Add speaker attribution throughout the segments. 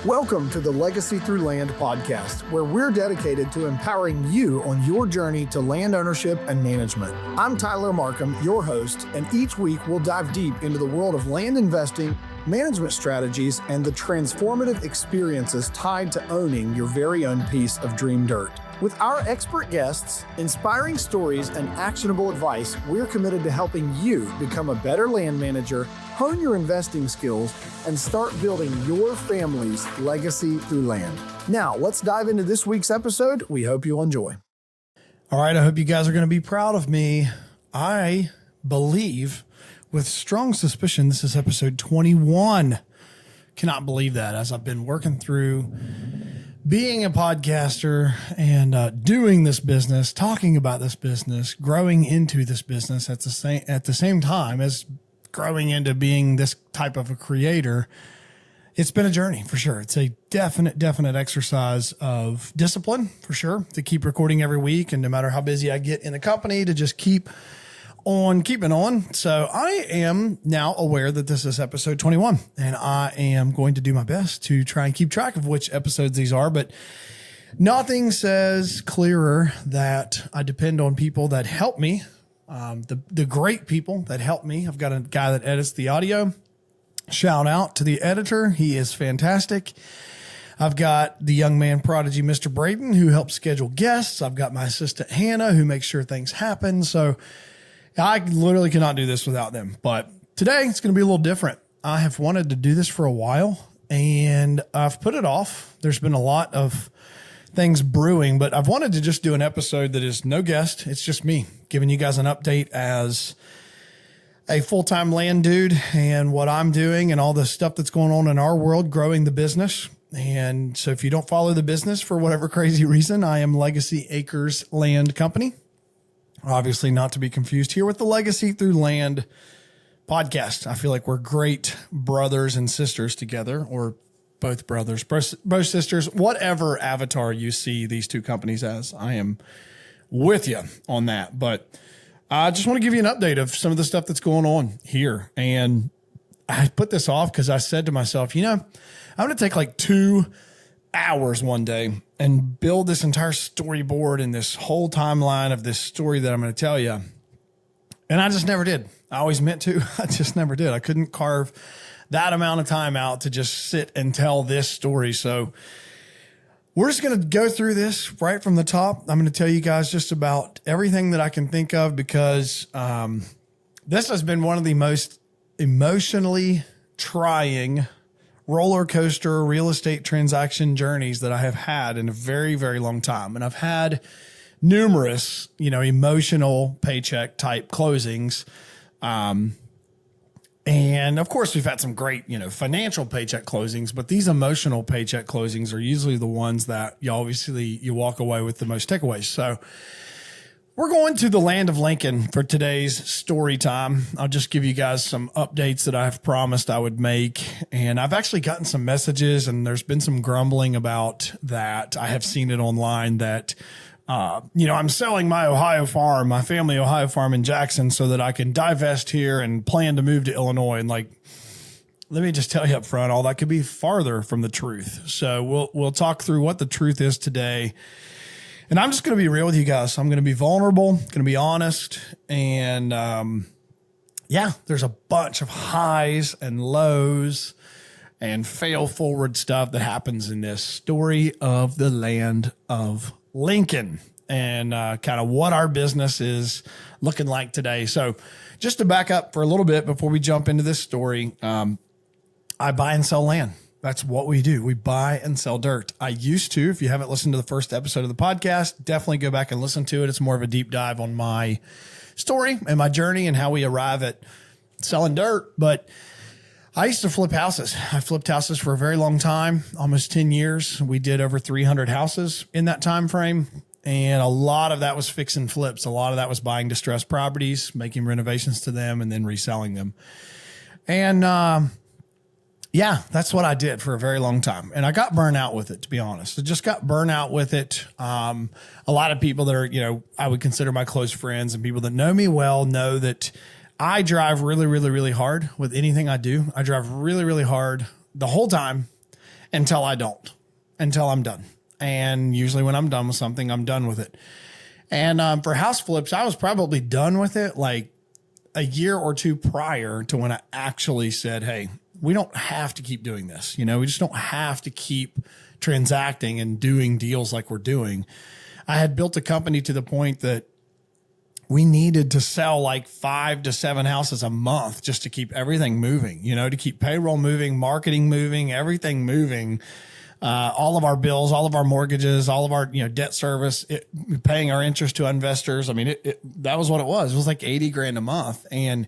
Speaker 1: Welcome to the Legacy Through Land podcast, where we're dedicated to empowering you on your journey to land ownership and management. I'm Tyler Markham, your host, and each week we'll dive deep into the world of land investing, management strategies, and the transformative experiences tied to owning your very own piece of dream dirt. With our expert guests, inspiring stories, and actionable advice, we're committed to helping you become a better land manager, hone your investing skills, and start building your family's legacy through land. Now, let's dive into this week's episode. We hope you'll enjoy.
Speaker 2: All right, I hope you guys are going to be proud of me. I believe, with strong suspicion, this is episode 21. Cannot believe that, as I've been working through being a podcaster and doing this business, talking about this business, growing into this business at the same time as growing into being this type of a creator. It's been a journey for sure. It's a definite exercise of discipline for sure, to keep recording every week, and no matter how busy I get in the company, to just keep on keeping on. So I am now aware that this is episode 21, and I am going to do my best to try and keep track of which episodes these are, but nothing says clearer that I depend on people that help me, the great people that help me. I've got a guy that edits the audio. Shout out to the editor. He is fantastic. I've got the young man prodigy, Mr. Braden, who helps schedule guests. I've got my assistant, Hannah, who makes sure things happen. So I literally cannot do this without them. But today it's going to be a little different. I have wanted to do this for a while, and I've put it off. There's been a lot of things brewing, but I've wanted to just do an episode that is no guest. It's just me giving you guys an update as a full-time land dude and what I'm doing and all the stuff that's going on in our world, growing the business. And so if you don't follow the business for whatever crazy reason, I am Legacy Acres Land Company. Obviously not to be confused here with the Legacy Through Land podcast. I feel like we're great brothers and sisters together, or both brothers, both sisters, whatever avatar you see these two companies as. I am with you on that. But I just want to give you an update of some of the stuff that's going on here. And I put this off because I said to myself, I'm going to take like 2 hours one day and build this entire storyboard and this whole timeline of this story that I'm going to tell you. And I just never did. I always meant to. I just never did. I couldn't carve that amount of time out to just sit and tell this story. So we're just going to go through this right from the top. I'm going to tell you guys just about everything that I can think of, because this has been one of the most emotionally trying roller coaster real estate transaction journeys that I have had in a very, very long time. And I've had numerous, emotional paycheck type closings. And of course we've had some great, financial paycheck closings, but these emotional paycheck closings are usually the ones that you walk away with the most takeaways. So we're going to the land of Lincoln for today's story time. I'll just give you guys some updates that I've promised I would make. And I've actually gotten some messages, and there's been some grumbling about that. I have seen it online that, I'm selling my Ohio farm, my family Ohio farm in Jackson, so that I can divest here and plan to move to Illinois. And let me just tell you up front, all that could be farther from the truth. So we'll talk through what the truth is today. And I'm just going to be real with you guys. I'm going to be vulnerable, going to be honest. And there's a bunch of highs and lows and fail forward stuff that happens in this story of the land of Lincoln, and kind of what our business is looking like today. So just to back up for a little bit before we jump into this story, I buy and sell land. That's what we do. We buy and sell dirt. I used to, if you haven't listened to the first episode of the podcast, definitely go back and listen to it. It's more of a deep dive on my story and my journey and how we arrive at selling dirt. But I used to flip houses. I flipped houses for a very long time, almost 10 years. We did over 300 houses in that time frame. And a lot of that was fix and flips. A lot of that was buying distressed properties, making renovations to them, and then reselling them. And that's what I did for a very long time. And I got burnt out with it, to be honest. I just got burnt out with it. A lot of people that are, I would consider my close friends and people that know me well know that I drive really, really, really hard with anything I do. I drive really, really hard the whole time. until I don't, until I'm done. And usually when I'm done with something, I'm done with it. And for house flips, I was probably done with it like a year or two prior to when I actually said, hey, we don't have to keep doing this. You know, we just don't have to keep transacting and doing deals like we're doing. I had built a company to the point that we needed to sell like 5 to 7 houses a month just to keep everything moving, you know, to keep payroll moving, marketing moving, everything moving. All of our bills, all of our mortgages, all of our, debt service, paying our interest to investors. I mean, that was what it was. It was like 80 grand a month. And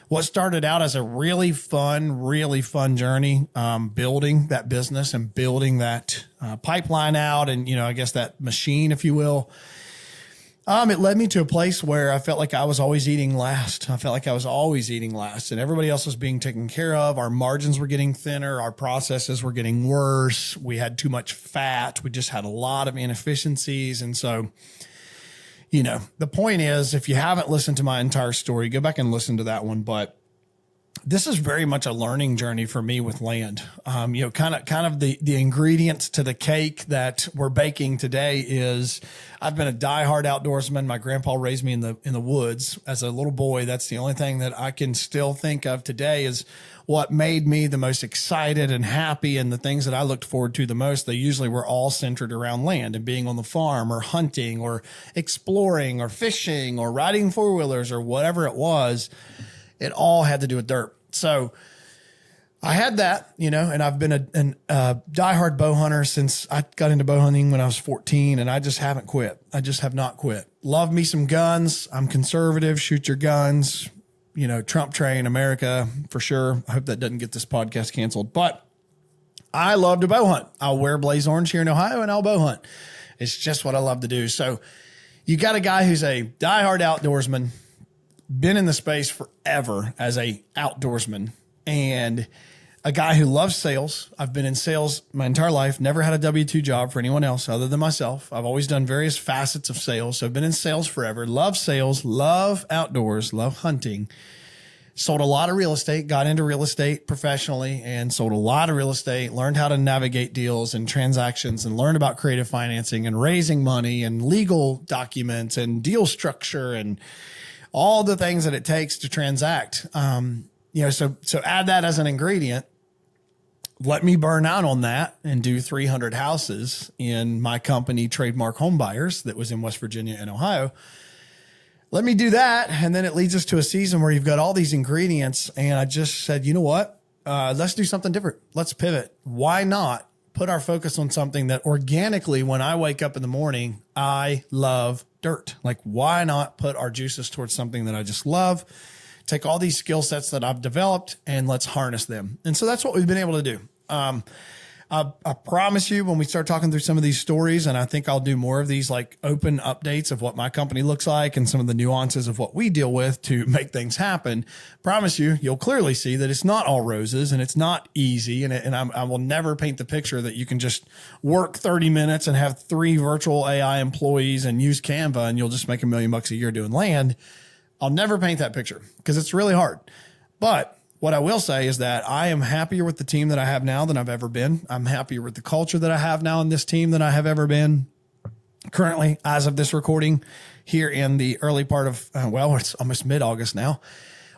Speaker 2: what started out as a really fun journey, building that business and building that pipeline out and, I guess that machine, if you will. It led me to a place where I felt like I was always eating last. And everybody else was being taken care of. Our margins were getting thinner. Our processes were getting worse. We had too much fat. We just had a lot of inefficiencies. And so, the point is, if you haven't listened to my entire story, go back and listen to that one. But this is very much a learning journey for me with land. Kind of the ingredients to the cake that we're baking today is I've been a diehard outdoorsman. My grandpa raised me in the woods as a little boy. That's the only thing that I can still think of today is what made me the most excited and happy, and the things that I looked forward to the most. They usually were all centered around land and being on the farm or hunting or exploring or fishing or riding four-wheelers or whatever it was. It all had to do with dirt. So I had that, and I've been a diehard bow hunter since I got into bow hunting when I was 14, and I just haven't quit. I just have not quit. Love me some guns. I'm conservative. Shoot your guns. Trump train America for sure. I hope that doesn't get this podcast canceled, but I love to bow hunt. I'll wear blaze orange here in Ohio and I'll bow hunt. It's just what I love to do. So you got a guy who's a diehard outdoorsman, been in the space forever as a outdoorsman, and a guy who loves sales. I've been in sales my entire life, never had a W-2 job for anyone else other than myself. I've always done various facets of sales. So I've been in sales forever, love sales, love outdoors, love hunting. Sold a lot of real estate, got into real estate professionally and sold a lot of real estate, learned how to navigate deals and transactions and learned about creative financing and raising money and legal documents and deal structure and all the things that it takes to transact. So add that as an ingredient. Let me burn out on that and do 300 houses in my company, Trademark Home Buyers, that was in West Virginia and Ohio. Let me do that. And then it leads us to a season where you've got all these ingredients. And I just said, you know what? Let's do something different. Let's pivot. Why not put our focus on something that organically, when I wake up in the morning, I love dirt. Like, why not put our juices towards something that I just love? Take all these skill sets that I've developed and let's harness them. And so that's what we've been able to do. I promise you, when we start talking through some of these stories, and I think I'll do more of these like open updates of what my company looks like and some of the nuances of what we deal with to make things happen. Promise you, you'll clearly see that it's not all roses and it's not easy. And I will never paint the picture that you can just work 30 minutes and have 3 virtual AI employees and use Canva and you'll just make $1 million a year doing land. I'll never paint that picture because it's really hard. But what I will say is that I am happier with the team that I have now than I've ever been. I'm happier with the culture that I have now in this team than I have ever been. Currently, as of this recording, here in the early part of, it's almost mid-August now,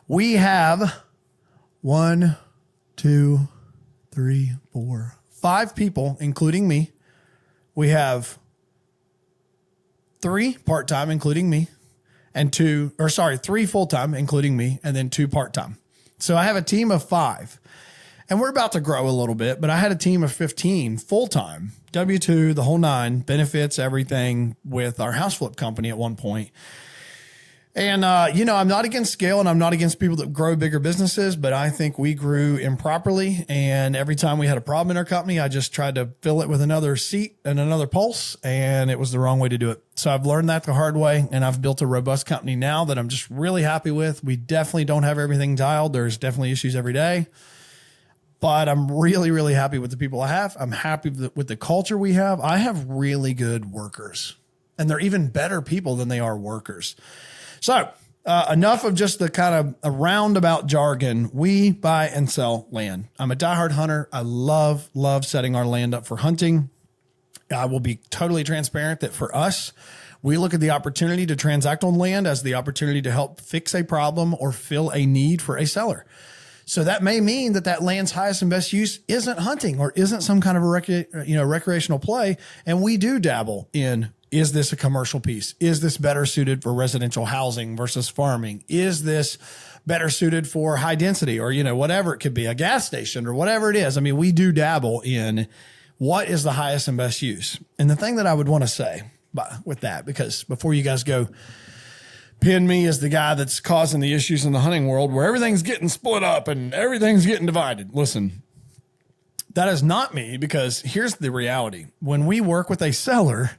Speaker 2: we have 1, 2, 3, 4, 5 people, including me. We have 3 part-time, including me. And 3 full-time, including me, and then 2 part-time. So I have a team of 5 and we're about to grow a little bit, but I had a team of 15 full-time, W-2, the whole 9, benefits, everything with our house flip company at one point. And, I'm not against scale and I'm not against people that grow bigger businesses, but I think we grew improperly. And every time we had a problem in our company, I just tried to fill it with another seat and another pulse. And it was the wrong way to do it. So I've learned that the hard way. And I've built a robust company now that I'm just really happy with. We definitely don't have everything dialed. There's definitely issues every day, but I'm really, really happy with the people I have. I'm happy with the culture we have. I have really good workers and they're even better people than they are workers. So enough of just the kind of a roundabout jargon. We buy and sell land. I'm a diehard hunter. I love setting our land up for hunting. I will be totally transparent that for us, we look at the opportunity to transact on land as the opportunity to help fix a problem or fill a need for a seller. So that may mean that land's highest and best use isn't hunting or isn't some kind of a recreational play. And we do dabble in, is this a commercial piece? Is this better suited for residential housing versus farming? Is this better suited for high density or, whatever it could be, a gas station or whatever it is? I mean, we do dabble in what is the highest and best use. And the thing that I would want to say with that, because before you guys go pin me as the guy that's causing the issues in the hunting world where everything's getting split up and everything's getting divided. Listen, that is not me, because here's the reality. When we work with a seller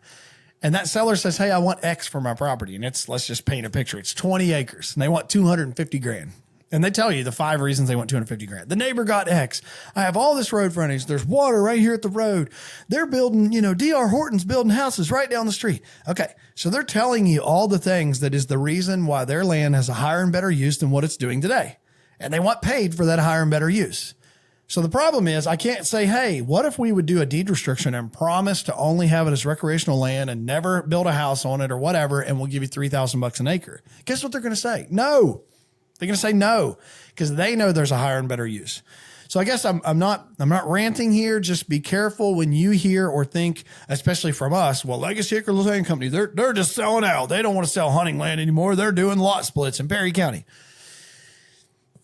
Speaker 2: and that seller says, hey, I want X for my property, and let's just paint a picture. It's 20 acres and they want 250 grand. And they tell you the 5 reasons they want 250 grand. The neighbor got X. I have all this road frontage. There's water right here at the road. They're building, D.R. Horton's building houses right down the street. Okay. So they're telling you all the things that is the reason why their land has a higher and better use than what it's doing today. And they want paid for that higher and better use. So the problem is I can't say, hey, what if we would do a deed restriction and promise to only have it as recreational land and never build a house on it or whatever, and we'll give you $3,000 an acre. Guess what they're going to say? No. They're going to say no, because they know there's a higher and better use. So I guess I'm not ranting here. Just be careful when you hear or think, especially from us, well, Legacy Acres Land Company, they're just selling out. They don't want to sell hunting land anymore. They're doing lot splits in Perry County.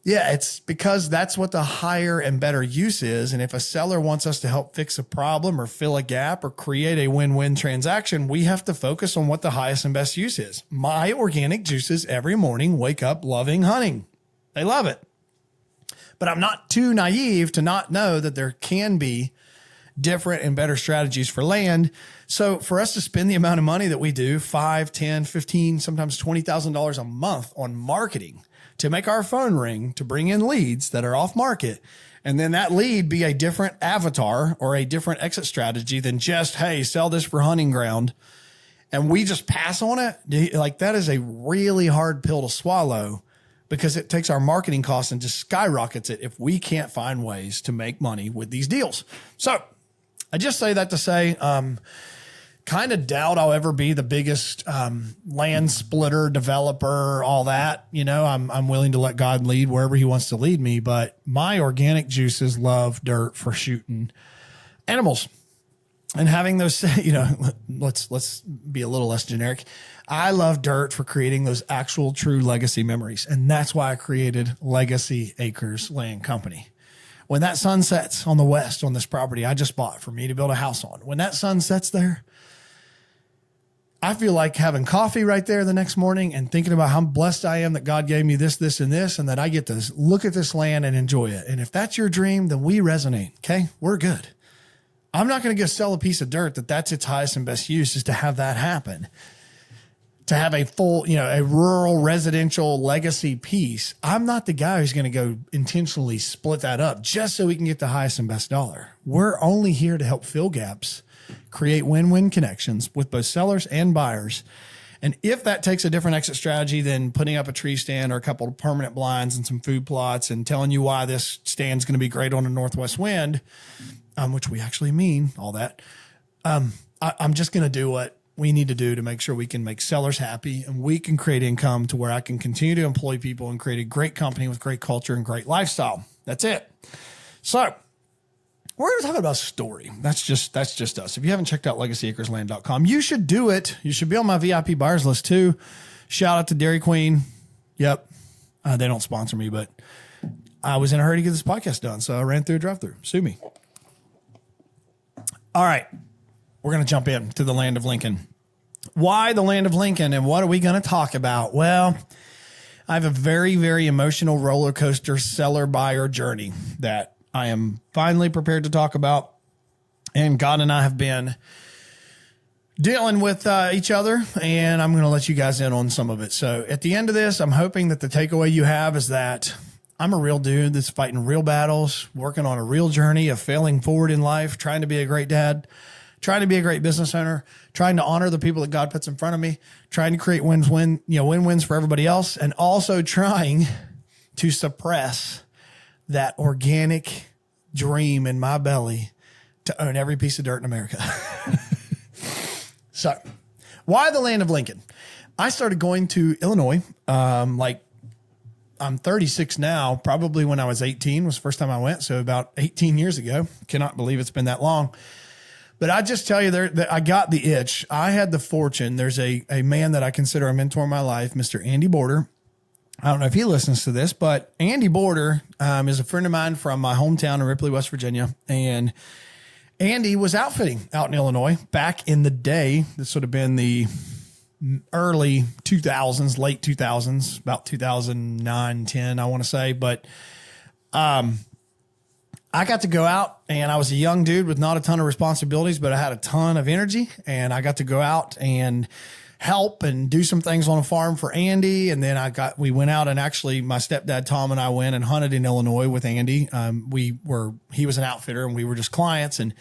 Speaker 2: Yeah, it's because that's what the higher and better use is. And if a seller wants us to help fix a problem or fill a gap or create a win-win transaction, we have to focus on what the highest and best use is. My organic juices every morning wake up loving hunting. They love it. But I'm not too naive to not know that there can be different and better strategies for land. So for us to spend the amount of money that we do, $5, $10, $15, sometimes $20,000 a month on marketing to make our phone ring, to bring in leads that are off market, and then that lead be a different avatar or a different exit strategy than just, hey, sell this for hunting ground, and we just pass on it, like that is a really hard pill to swallow, because it takes our marketing costs and just skyrockets it if we can't find ways to make money with these deals. So I just say that to say, kind of doubt I'll ever be the biggest land splitter, developer, all that. I'm willing to let God lead wherever he wants to lead me. But my organic juices love dirt for shooting animals and having those, let's be a little less generic. I love dirt for creating those actual true legacy memories. And that's why I created Legacy Acres Land Company. When that sun sets on the west on this property I just bought for me to build a house on, when that sun sets there, I feel like having coffee right there the next morning and thinking about how blessed I am that God gave me this, this, and this, and that I get to look at this land and enjoy it. And if that's your dream, then we resonate. Okay. We're good. I'm not going to go sell a piece of dirt that's its highest and best use, is to have that happen. To have a full, a rural residential legacy piece. I'm not the guy who's going to go intentionally split that up just so we can get the highest and best dollar. We're only here to help fill gaps, create win-win connections with both sellers and buyers. And if that takes a different exit strategy than putting up a tree stand or a couple of permanent blinds and some food plots and telling you why this stand's going to be great on a northwest wind, which we actually mean all that, I'm just going to do what we need to do to make sure we can make sellers happy and we can create income to where I can continue to employ people and create a great company with great culture and great lifestyle. That's it. So we're going to talk about a story. That's just us. If you haven't checked out legacyacresland.com, you should do it. You should be on my VIP buyers list too. Shout out to Dairy Queen. Yep. They don't sponsor me, but I was in a hurry to get this podcast done. So I ran through a drive-through. Sue me. All right. We're going to jump into the land of Lincoln. Why the land of Lincoln, and what are we going to talk about? Well, I have a very, very emotional roller coaster seller buyer journey that I am finally prepared to talk about. And God and I have been dealing with each other, and I'm going to let you guys in on some of it. So at the end of this, I'm hoping that the takeaway you have is that I'm a real dude that's fighting real battles, working on a real journey of failing forward in life, trying to be a great dad, trying to be a great business owner, trying to honor the people that God puts in front of me, trying to create win-wins for everybody else, and also trying to suppress that organic dream in my belly to own every piece of dirt in America. So why the land of Lincoln? I started going to Illinois, I'm 36 now. Probably when I was 18 was the first time I went. So about 18 years ago. Cannot believe it's been that long. But I just tell you that I got the itch. I had the fortune. There's a man that I consider a mentor in my life, Mr. Andy Border. I don't know if he listens to this, but Andy Border is a friend of mine from my hometown in Ripley, West Virginia. And Andy was outfitting out in Illinois back in the day. This would have been the early 2000s, late 2000s, about 2009, 10, I want to say. But I got to go out, and I was a young dude with not a ton of responsibilities, but I had a ton of energy, and I got to go out and help and do some things on a farm for Andy. And then we went out, and actually my stepdad, Tom, and I went and hunted in Illinois with Andy. He was an outfitter and we were just clients. And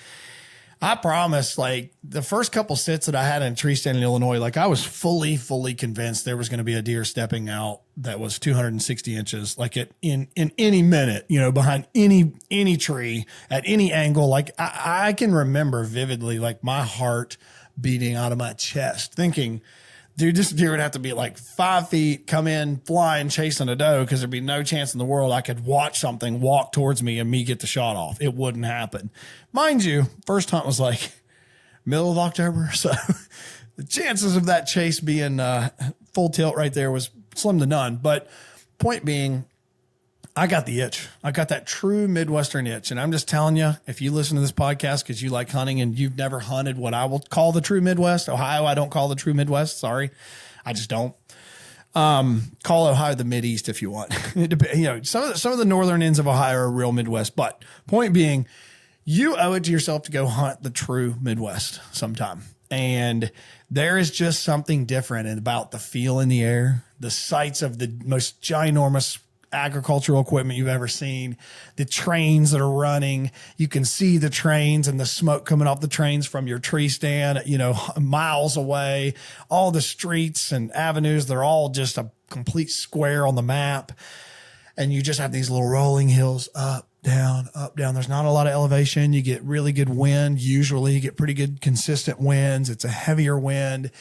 Speaker 2: I promise, like the first couple sits that I had in a tree stand in Illinois, like I was fully convinced there was going to be a deer stepping out that was 260 inches, like in any minute, behind any tree at any angle. Like I can remember vividly, like my heart beating out of my chest thinking, dude, this deer would have to be like 5 feet, come in flying, chasing a doe, because there'd be no chance in the world I could watch something walk towards me and me get the shot off. It wouldn't happen. Mind you, first hunt was like middle of October. So the chances of that chase being full tilt right there was slim to none. But point being, I got the itch. I got that true Midwestern itch. And I'm just telling you, if you listen to this podcast because you like hunting and you've never hunted what I will call the true Midwest, Ohio, I don't call the true Midwest. Sorry. I just don't. Call Ohio the Mideast if you want. Some of the northern ends of Ohio are real Midwest. But point being, you owe it to yourself to go hunt the true Midwest sometime. And there is just something different about the feel in the air, the sights of the most ginormous agricultural equipment you've ever seen, the trains that are running. You can see the trains and the smoke coming off the trains from your tree stand, miles away. All the streets and avenues, they're all just a complete square on the map. And you just have these little rolling hills, up, down, up, down. There's not a lot of elevation. You get really good wind. Usually you get pretty good consistent winds. It's a heavier wind.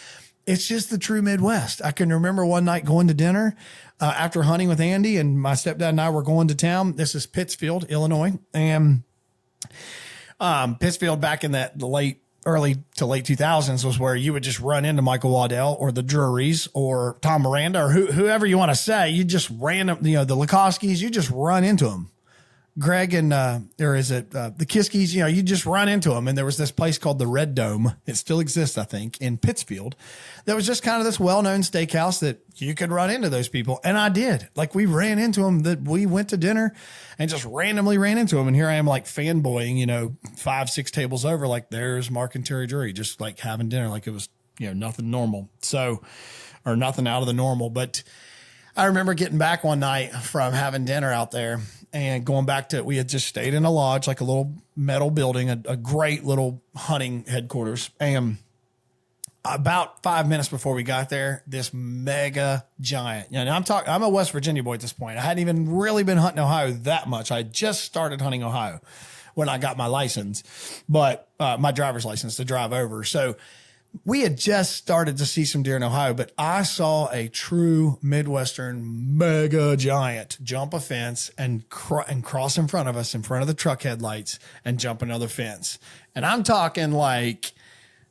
Speaker 2: It's just the true Midwest. I can remember one night going to dinner after hunting with Andy, and my stepdad and I were going to town. This is Pittsfield, Illinois. And Pittsfield back in the early to late 2000s was where you would just run into Michael Waddell or the Drurys or Tom Miranda or whoever you want to say. You just the Lakoskis, you just run into them. Greg and, the Kiskis, you just run into them. And there was this place called the Red Dome. It still exists, I think, in Pittsfield. That was just kind of this well-known steakhouse that you could run into those people. And I did. Like we ran into them, that we went to dinner and just randomly ran into them. And here I am like fanboying, 5-6 tables over. Like there's Mark and Terry Drury just like having dinner. Like it was, nothing normal. Or nothing out of the normal. But I remember getting back one night from having dinner out there and going back to, we had just stayed in a lodge, like a little metal building, a great little hunting headquarters. And about 5 minutes before we got there, this mega giant, I'm a West Virginia boy at this point. I hadn't even really been hunting Ohio that much. I just started hunting Ohio when I got my license, but my driver's license to drive over. So we had just started to see some deer in Ohio, but I saw a true Midwestern mega giant jump a fence and cross in front of us, in front of the truck headlights, and jump another fence. And I'm talking like,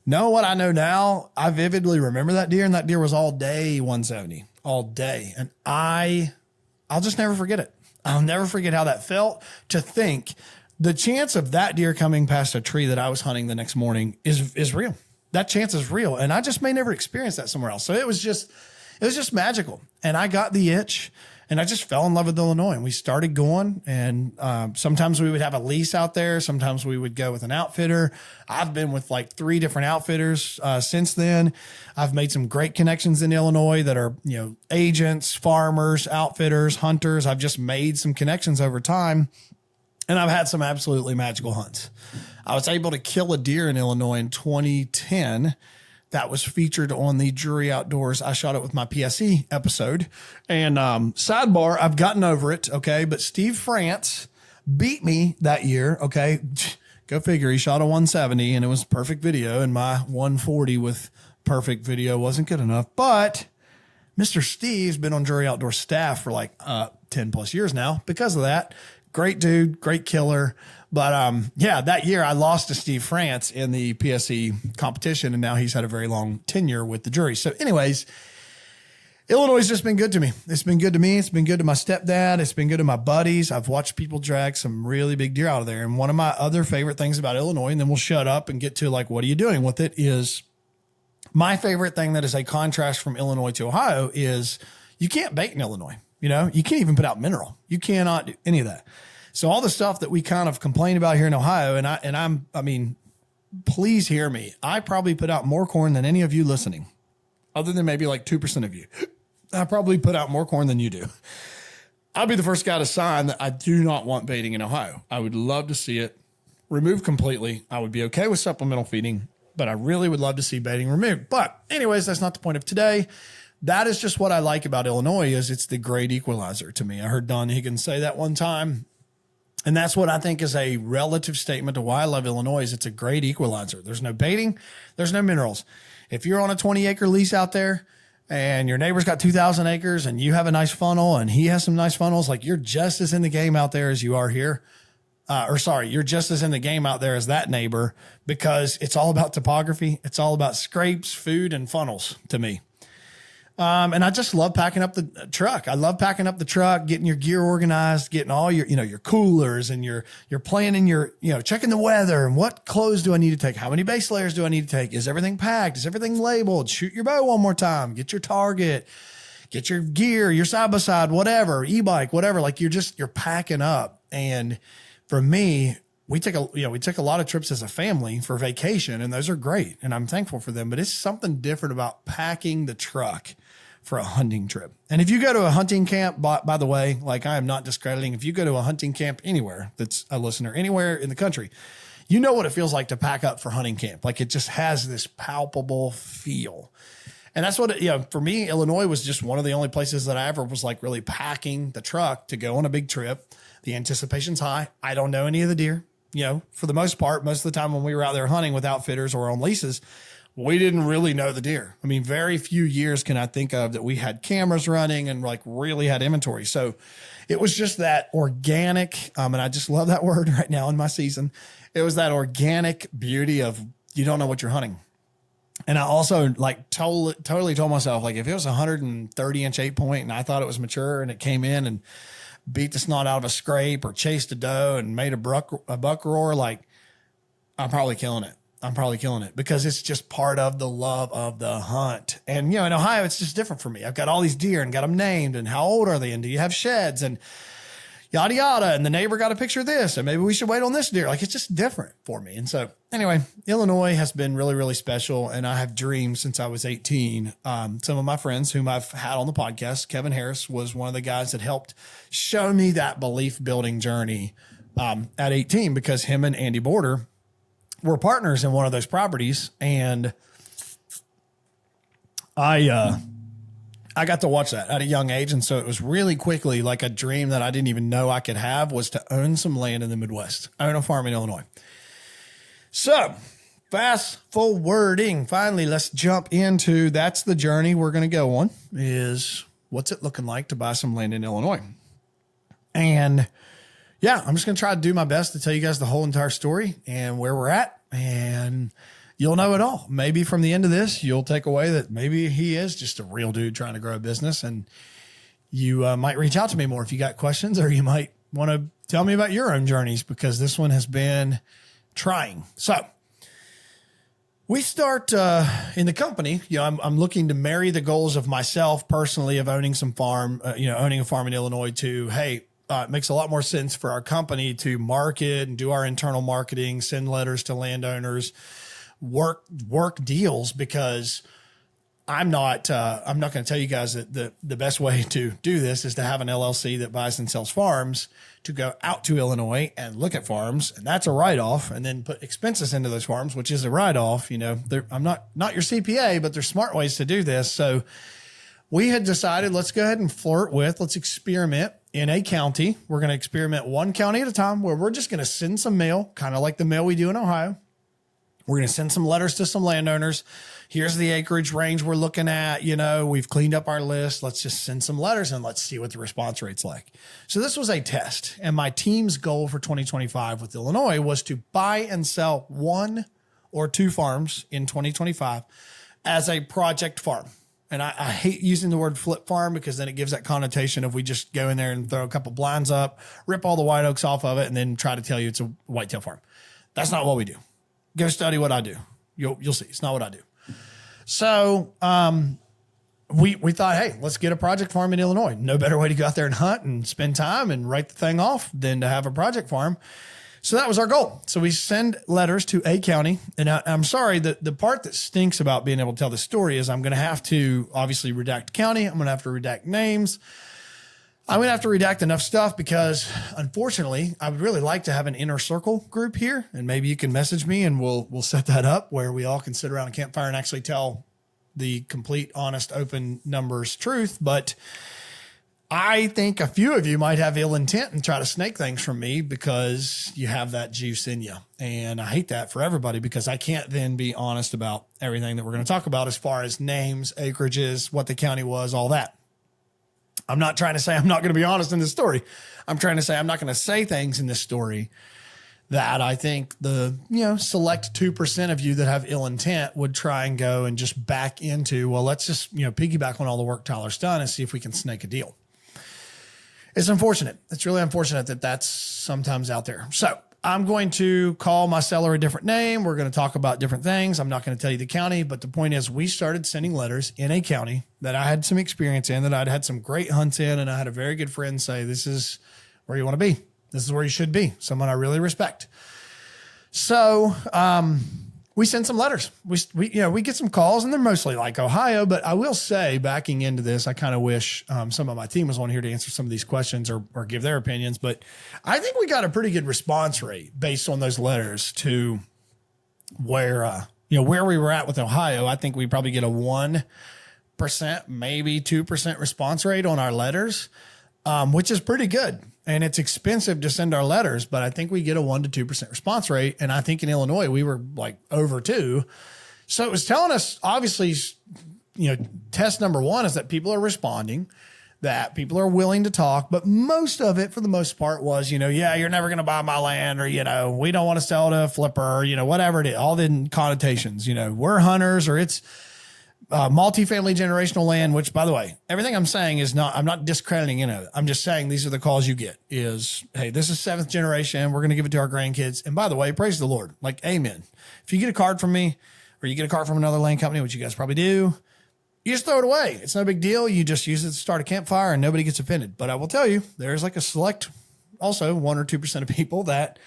Speaker 2: know what I know now? I vividly remember that deer, and that deer was all day 170, all day. And I'll just never forget it. I'll never forget how that felt to think the chance of that deer coming past a tree that I was hunting the next morning is real. That chance is real. And I just may never experience that somewhere else. So it was just magical. And I got the itch and I just fell in love with Illinois, and we started going. And sometimes we would have a lease out there. Sometimes we would go with an outfitter. I've been with like 3 different outfitters since then. I've made some great connections in Illinois that are, agents, farmers, outfitters, hunters. I've just made some connections over time. And I've had some absolutely magical hunts. I was able to kill a deer in Illinois in 2010 that was featured on the Drury Outdoors. I shot it with my PSE episode. And sidebar, I've gotten over it, okay? But Steve France beat me that year, okay? Go figure. He shot a 170 and it was perfect video, and my 140 with perfect video wasn't good enough. But Mr. Steve's been on Drury Outdoor staff for like 10 plus years now because of that. Great dude, great killer. But yeah, that year I lost to Steve France in the PSE competition, and now he's had a very long tenure with the Drury. So anyways, Illinois has just been good to me. It's been good to me. It's been good to my stepdad. It's been good to my buddies. I've watched people drag some really big deer out of there. And one of my other favorite things about Illinois, and then we'll shut up and get to like, what are you doing with it, is my favorite thing that is a contrast from Illinois to Ohio is you can't bait in Illinois. You know, you can't even put out mineral. You cannot do any of that. So all the stuff that we kind of complain about here in Ohio, I mean, please hear me. I probably put out more corn than any of you listening, other than maybe like 2% of you. I probably put out more corn than you do. I'll be the first guy to sign that I do not want baiting in Ohio. I would love to see it removed completely. I would be okay with supplemental feeding, but I really would love to see baiting removed. But anyways, that's not the point of today. That is just what I like about Illinois, is it's the great equalizer to me. I heard Don Higgins say that one time. And that's what I think is a relative statement to why I love Illinois, is it's a great equalizer. There's no baiting. There's no minerals. If you're on a 20-acre lease out there and your neighbor's got 2,000 acres and you have a nice funnel and he has some nice funnels, like, you're just as in the game out there as you are here. You're just as in the game out there as that neighbor, because it's all about topography. It's all about scrapes, food, and funnels to me. And I just love packing up the truck. I love packing up the truck, getting your gear organized, getting all your, your coolers, and you're planning your, checking the weather and what clothes do I need to take? How many base layers do I need to take? Is everything packed? Is everything labeled? Shoot your bow one more time. Get your target, get your gear, your side-by-side, whatever, e-bike, whatever. Like, you're packing up. And for me, we take a lot of trips as a family for vacation, and those are great, and I'm thankful for them. But it's something different about packing the truck for a hunting trip. And if you go to a hunting camp, by the way, like, I am not discrediting, if you go to a hunting camp anywhere that's a listener, anywhere in the country, you know what it feels like to pack up for hunting camp. Like, it just has this palpable feel. And that's what, for me, Illinois was just one of the only places that I ever was like really packing the truck to go on a big trip. The anticipation's high. I don't know any of the deer. For the most part, most of the time when we were out there hunting with outfitters or on leases, we didn't really know the deer. I mean, very few years can I think of that we had cameras running and like really had inventory. So it was just that organic, and I just love that word right now in my season. It was that organic beauty of, you don't know what you're hunting. And I also like totally told myself, like, if it was 130-inch 8-point and I thought it was mature and it came in and beat the snot out of a scrape or chased a doe and made a buck roar, like, I'm probably killing it. Because it's just part of the love of the hunt. And, in Ohio, it's just different for me. I've got all these deer and got them named, and how old are they? And do you have sheds and yada, yada. And the neighbor got a picture of this, and maybe we should wait on this deer. Like, it's just different for me. And so anyway, Illinois has been really, really special. And I have dreamed since I was 18. Some of my friends whom I've had on the podcast, Kevin Harris was one of the guys that helped show me that belief building journey at 18, because him and Andy Border were partners in one of those properties. And I got to watch that at a young age. And so it was really quickly like a dream that I didn't even know I could have, was to own some land in the Midwest, own a farm in Illinois. So fast forwarding, finally, let's jump into, that's the journey we're going to go on, is what's it looking like to buy some land in Illinois? And yeah, I'm just going to try to do my best to tell you guys the whole entire story and where we're at, and you'll know it all. Maybe from the end of this, you'll take away that maybe he is just a real dude trying to grow a business, and you might reach out to me more if you got questions, or you might want to tell me about your own journeys, because this one has been trying. So we start in the company. I'm looking to marry the goals of myself personally of owning some farm, owning a farm in Illinois to, hey, it makes a lot more sense for our company to market and do our internal marketing, send letters to landowners, work deals, because I'm not going to tell you guys that the best way to do this is to have an LLC that buys and sells farms to go out to Illinois and look at farms. And that's a write-off, and then put expenses into those farms, which is a write-off. I'm not your CPA, but there's smart ways to do this. So we had decided, let's go ahead and let's experiment in a county. We're going to experiment one county at a time, where we're just going to send some mail, kind of like the mail we do in Ohio. We're going to send some letters to some landowners. Here's the acreage range we're looking at. We've cleaned up our list. Let's just send some letters and let's see what the response rate's like. So this was a test. And my team's goal for 2025 with Illinois was to buy and sell 1 or 2 farms in 2025 as a project farm. And I hate using the word flip farm, because then it gives that connotation of we just go in there and throw a couple blinds up, rip all the white oaks off of it, and then try to tell you it's a whitetail farm. That's not what we do. Go study what I do. You'll see. It's not what I do. So we thought, hey, let's get a project farm in Illinois. No better way to go out there and hunt and spend time and write the thing off than to have a project farm. So that was our goal. So we send letters to a county. And I'm sorry, the part that stinks about being able to tell this story is I'm going to have to obviously redact county. I'm going to have to redact names. I'm going to have to redact enough stuff, because unfortunately, I would really like to have an inner circle group here. And maybe you can message me and we'll set that up where we all can sit around a campfire and actually tell the complete, honest, open numbers truth. But I think a few of you might have ill intent and try to snake things from me because you have that juice in you. And I hate that for everybody, because I can't then be honest about everything that we're going to talk about as far as names, acreages, what the county was, all that. I'm not trying to say I'm not going to be honest in this story. I'm trying to say I'm not going to say things in this story that I think the, select 2% of you that have ill intent would try and go and just back into, well, let's just, piggyback on all the work Tyler's done and see if we can snake a deal. It's unfortunate. It's really unfortunate that that's sometimes out there. So I'm going to call my seller a different name. We're going to talk about different things. I'm not going to tell you the county, but the point is we started sending letters in a county that I had some experience in, that I'd had some great hunts in. And I had a very good friend say, this is where you want to be. This is where you should be. Someone I really respect. So, we send some letters. We get some calls, and they're mostly like Ohio, but I will say, backing into this, I kind of wish some of my team was on here to answer some of these questions or give their opinions, but I think we got a pretty good response rate based on those letters to where we were at with Ohio. I think we probably get a 1%, maybe 2% response rate on our letters, which is pretty good. And it's expensive to send our letters, but I think we get a 1 to 2% response rate. And I think in Illinois, we were like over 2. So it was telling us, obviously, test number 1 is that people are responding, that people are willing to talk. But most of it, for the most part, was, yeah, you're never going to buy my land, or, we don't want to sell to a flipper, whatever it is, all the connotations, we're hunters, or it's multifamily generational land, which, by the way, everything I'm saying is I'm not discrediting any of it. I'm just saying these are the calls you get is, hey, this is 7th generation. We're going to give it to our grandkids. And by the way, praise the Lord. Like, amen. If you get a card from me, or you get a card from another land company, which you guys probably do, you just throw it away. It's no big deal. You just use it to start a campfire and nobody gets offended. But I will tell you, there's like a select, also 1 or 2% of people that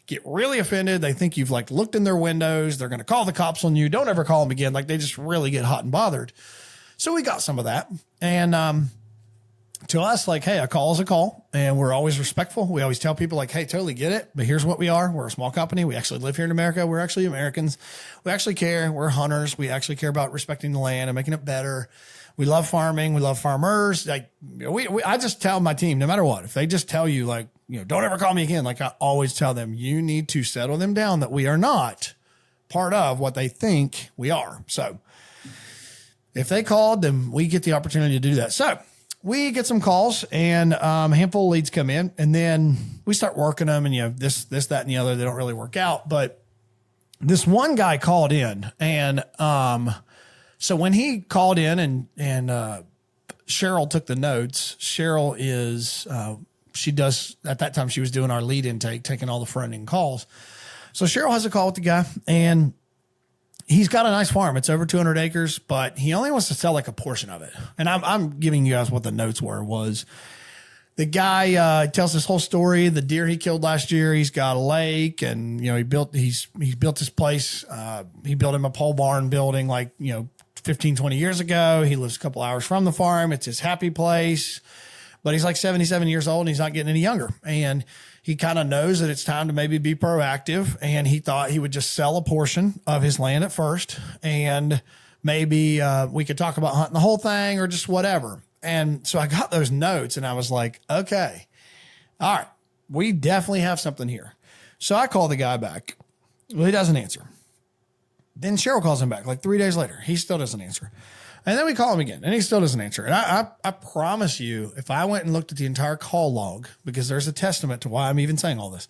Speaker 2: get really offended. They think you've looked in their windows. They're going to call the cops on you. Don't ever call them again. They just really get hot and bothered. So we got some of that. And to us, hey, a call is a call, and we're always respectful. We always tell people hey, totally get it, but here's what we are. We're a small company. We actually live here in America. We're actually Americans. We actually care. We're hunters. We actually care about respecting the land and making it better. We love farming. We love farmers. I just tell my team, no matter what, if they just tell you don't ever call me again. I always tell them, you need to settle them down that we are not part of what they think we are. So if they called, then we get the opportunity to do that. So we get some calls, and a handful of leads come in, and then we start working them, and this, that, and the other, they don't really work out. But this one guy called in, and so when he called in and Cheryl took the notes, Cheryl is, she does, at that time, she was doing our lead intake, taking all the front end calls. So Cheryl has a call with the guy, and he's got a nice farm. It's over 200 acres, but he only wants to sell a portion of it. And I'm giving you guys what the notes was the guy tells this whole story. The deer he killed last year, he's got a lake, and he built his place. He built him a pole barn building, 15, 20 years ago. He lives a couple hours from the farm. It's his happy place, but he's like 77 years old and he's not getting any younger. And he kind of knows that it's time to maybe be proactive. And he thought he would just sell a portion of his land at first. And maybe we could talk about hunting the whole thing or just whatever. And so I got those notes and I was like, okay, all right, we definitely have something here. So I call the guy back. Well, he doesn't answer. Then Cheryl calls him back like 3 days later. He still doesn't answer. And then we call him again and he still doesn't answer. And I promise you, if I went and looked at the entire call log, because there's a testament to why I'm even saying all this,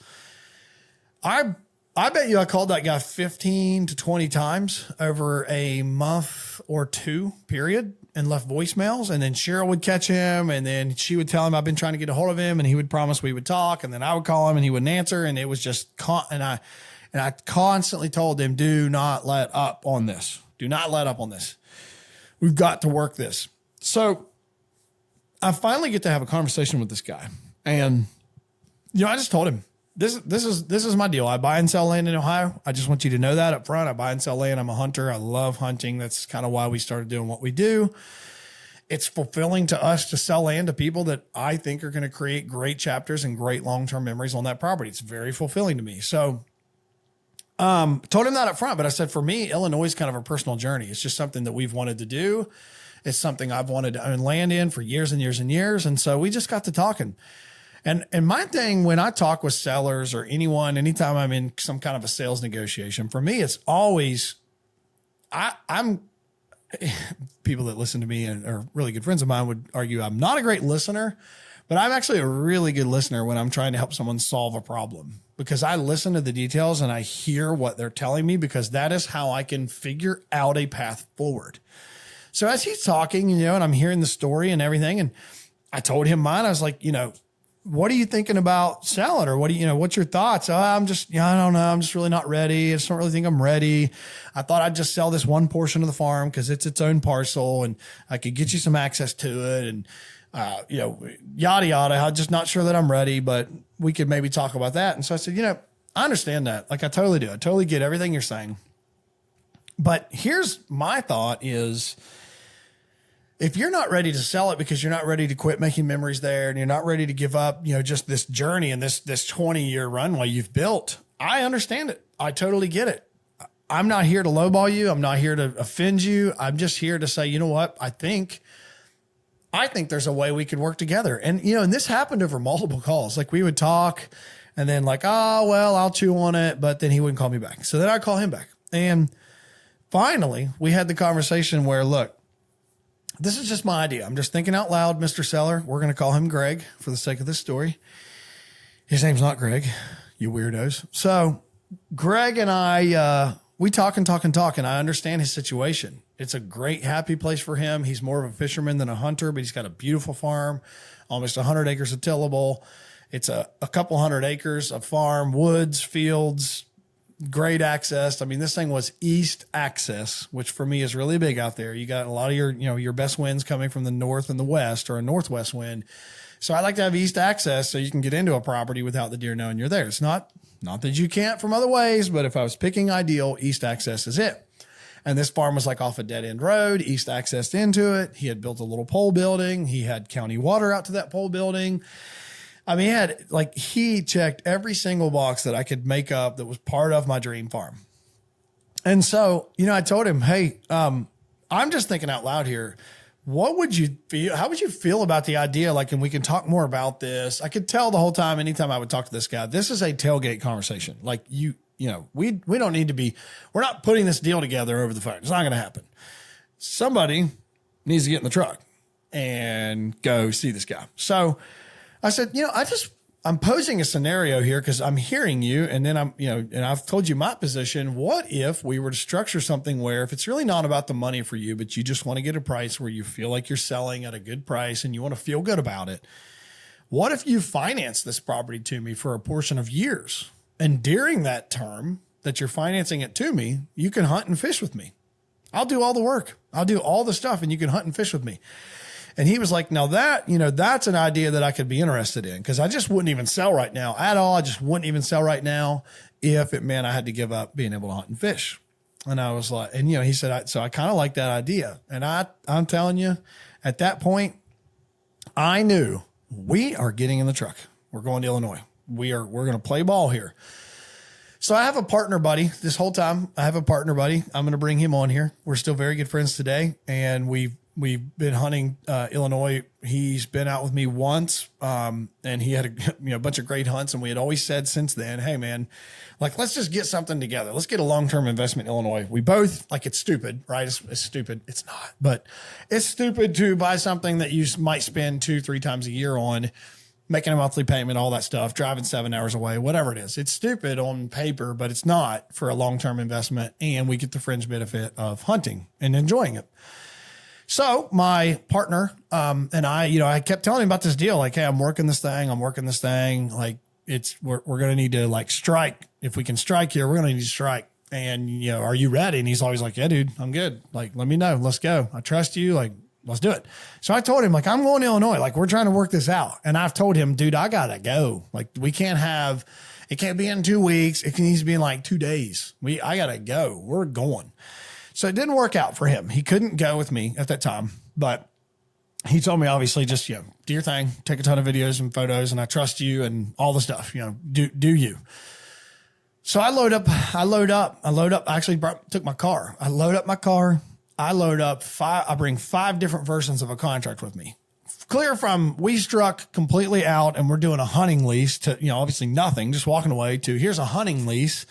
Speaker 2: I bet you I called that guy 15 to 20 times over a month or two period and left voicemails. And then Cheryl would catch him and then she would tell him I've been trying to get a hold of him and he would promise we would talk. And then I would call him and he wouldn't answer. And it was just, and I constantly told him, do not let up on this. Do not let up on this. We've got to work this. So I finally get to have a conversation with this guy. And, I just told him, this is my deal. I buy and sell land in Ohio. I just want you to know that up front. I buy and sell land. I'm a hunter. I love hunting. That's kind of why we started doing what we do. It's fulfilling to us to sell land to people that I think are going to create great chapters and great long-term memories on that property. It's very fulfilling to me. So told him that up front, but I said, for me, Illinois is kind of a personal journey. It's just something that we've wanted to do. It's something I've wanted to own land in for years and years and years. And so we just got to talking. And my thing, when I talk with sellers or anytime I'm in some kind of a sales negotiation, for me, it's always, I'm people that listen to me and are really good friends of mine would argue I'm not a great listener, but I'm actually a really good listener when I'm trying to help someone solve a problem, because I listen to the details and I hear what they're telling me, because that is how I can figure out a path forward. So as he's talking, and I'm hearing the story and everything, and I told him mine, I was like, what are you thinking about selling? Or what's your thoughts? I don't know. I'm just really not ready. I just don't really think I'm ready. I thought I'd just sell this one portion of the farm because it's its own parcel and I could get you some access to it and, yada, yada. I'm just not sure that I'm ready, but we could maybe talk about that. And so I said, I understand that. Like, I totally do. I totally get everything you're saying. But here's my thought is, if you're not ready to sell it because you're not ready to quit making memories there and you're not ready to give up, just this journey and this 20-year runway you've built, I understand it. I totally get it. I'm not here to lowball you. I'm not here to offend you. I'm just here to say, you know what? I think there's a way we could work together. And, and this happened over multiple calls. Like, we would talk and then like, oh, well, I'll chew on it. But then he wouldn't call me back. So then I call him back. And finally we had the conversation where, look, this is just my idea. I'm just thinking out loud, Mr. Seller. We're going to call him Greg for the sake of this story. His name's not Greg, you weirdos. So Greg and I, we talk and talk and talk, and I understand his situation. It's a great, happy place for him. He's more of a fisherman than a hunter, but he's got a beautiful farm, almost 100 acres of tillable. It's a couple hundred acres of farm, woods, fields, great access. I mean, this thing was east access, which for me is really big out there. You got a lot of your best winds coming from the north and the west, or a northwest wind. So I like to have east access so you can get into a property without the deer knowing you're there. It's not that you can't from other ways, but if I was picking ideal, east access is it. And this farm was like off a dead end road, east accessed into it. He had built a little pole building. He had county water out to that pole building. I mean, he checked every single box that I could make up that was part of my dream farm. And so, I told him, hey, I'm just thinking out loud here. What would you feel? How would you feel about the idea? Like, and we can talk more about this. I could tell the whole time, anytime I would talk to this guy, this is a tailgate conversation. Like, we don't need to be, we're not putting this deal together over the phone. It's not going to happen. Somebody needs to get in the truck and go see this guy. So I said, I'm posing a scenario here because I'm hearing you. And then and I've told you my position. What if we were to structure something where, if it's really not about the money for you, but you just want to get a price where you feel like you're selling at a good price and you want to feel good about it? What if you finance this property to me for a portion of years? And during that term that you're financing it to me, you can hunt and fish with me. I'll do all the work. I'll do all the stuff and you can hunt and fish with me. And he was like, now that, that's an idea that I could be interested in, because I just wouldn't even sell right now at all. I just wouldn't even sell right now if it meant I had to give up being able to hunt and fish. And I was like, and he said, so I kind of like that idea. And I'm telling you, at that point, I knew we are getting in the truck. We're going to Illinois. We're going to play ball here. So I have a partner buddy this whole time. I have a partner buddy. I'm going to bring him on here. We're still very good friends today. And we've been hunting Illinois. He's been out with me once. And he had a bunch of great hunts. And we had always said since then, hey man, like, let's just get something together. Let's get a long-term investment in Illinois. We both it's stupid, right? It's stupid. It's not, but it's stupid to buy something that you might spend 2-3 times a year on, making a monthly payment, all that stuff, driving 7 hours away, whatever it is. It's stupid on paper, but it's not for a long-term investment. And we get the fringe benefit of hunting and enjoying it. So my partner, and I kept telling him about this deal. Like, hey, I'm working this thing. Like we're going to need to like strike. If we can strike here, we're going to need to strike. And, are you ready? And he's always like, yeah, dude, I'm good. Like, let me know. Let's go. I trust you. Like, let's do it. So I told him, like, I'm going to Illinois. Like, we're trying to work this out. And I've told him, dude, I got to go. Like, it can't be in 2 weeks. It needs to be in like 2 days. I got to go. We're going. So it didn't work out for him. He couldn't go with me at that time, but he told me, obviously, just, do your thing, take a ton of videos and photos, and I trust you and all the stuff, do you. So I load up. I actually took my car. I load up my car. I load up I bring 5 different versions of a contract with me. Clear from we struck completely out and we're doing a hunting lease to, obviously nothing, just walking away, to here's a hunting lease.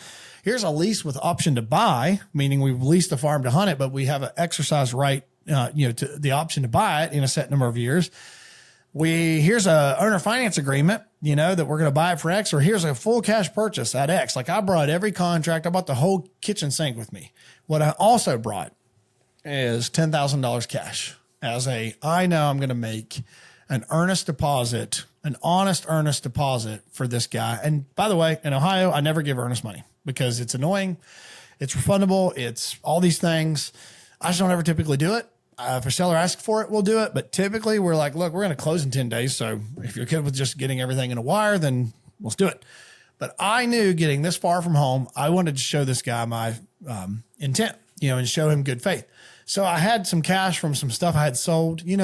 Speaker 2: Here's a lease with option to buy, meaning we've leased the farm to hunt it, but we have an exercise right, to the option to buy it in a set number of years. Here's a owner finance agreement, that we're going to buy it for X, or here's a full cash purchase at X. Like, I brought every contract. I bought the whole kitchen sink with me. What I also brought is $10,000 cash I know I'm going to make an honest deposit for this guy. And by the way, in Ohio, I never give earnest money because it's annoying. It's refundable. It's all these things. I just don't ever typically do it. If a seller asks for it, we'll do it. But typically we're like, look, we're going to close in 10 days. So if you're good with just getting everything in a wire, then let's do it. But I knew getting this far from home, I wanted to show this guy my intent, and show him good faith. So I had some cash from some stuff I had sold. You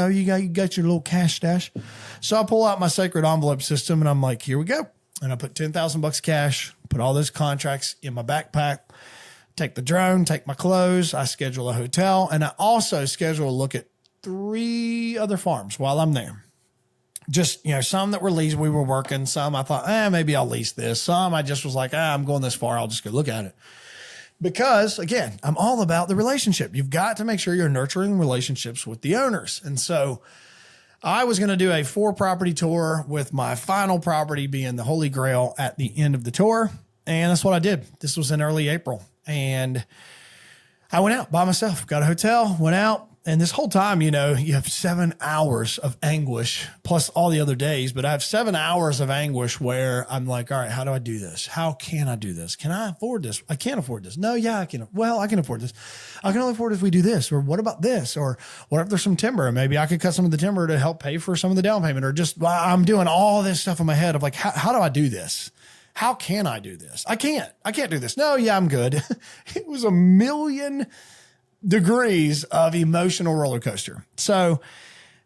Speaker 2: got your little cash stash. So I pull out my sacred envelope system and I'm like, here we go. And I put $10,000 cash, put all those contracts in my backpack, take the drone, take my clothes. I schedule a hotel, and I also schedule a look at 3 other farms while I'm there. Just, some that were leased, we were working. Some I thought, maybe I'll lease this. Some I just was like, I'm going this far. I'll just go look at it. Because again, I'm all about the relationship. You've got to make sure you're nurturing relationships with the owners. And so I was going to do a 4-property tour, with my final property being the Holy Grail at the end of the tour. And that's what I did. This was in early April. And I went out by myself, got a hotel, went out. And this whole time, you have 7 hours of anguish plus all the other days, but I have 7 hours of anguish where I'm like, all right, how do I do this? How can I do this? Can I afford this? I can't afford this. No, yeah, I can. Well, I can afford this. I can only afford it if we do this. Or what about this? Or what if there's some timber? And maybe I could cut some of the timber to help pay for some of the down payment. Or just, I'm doing all this stuff in my head of like, how do I do this? How can I do this? I can't do this. No, yeah, I'm good. It was a million degrees of emotional roller coaster. So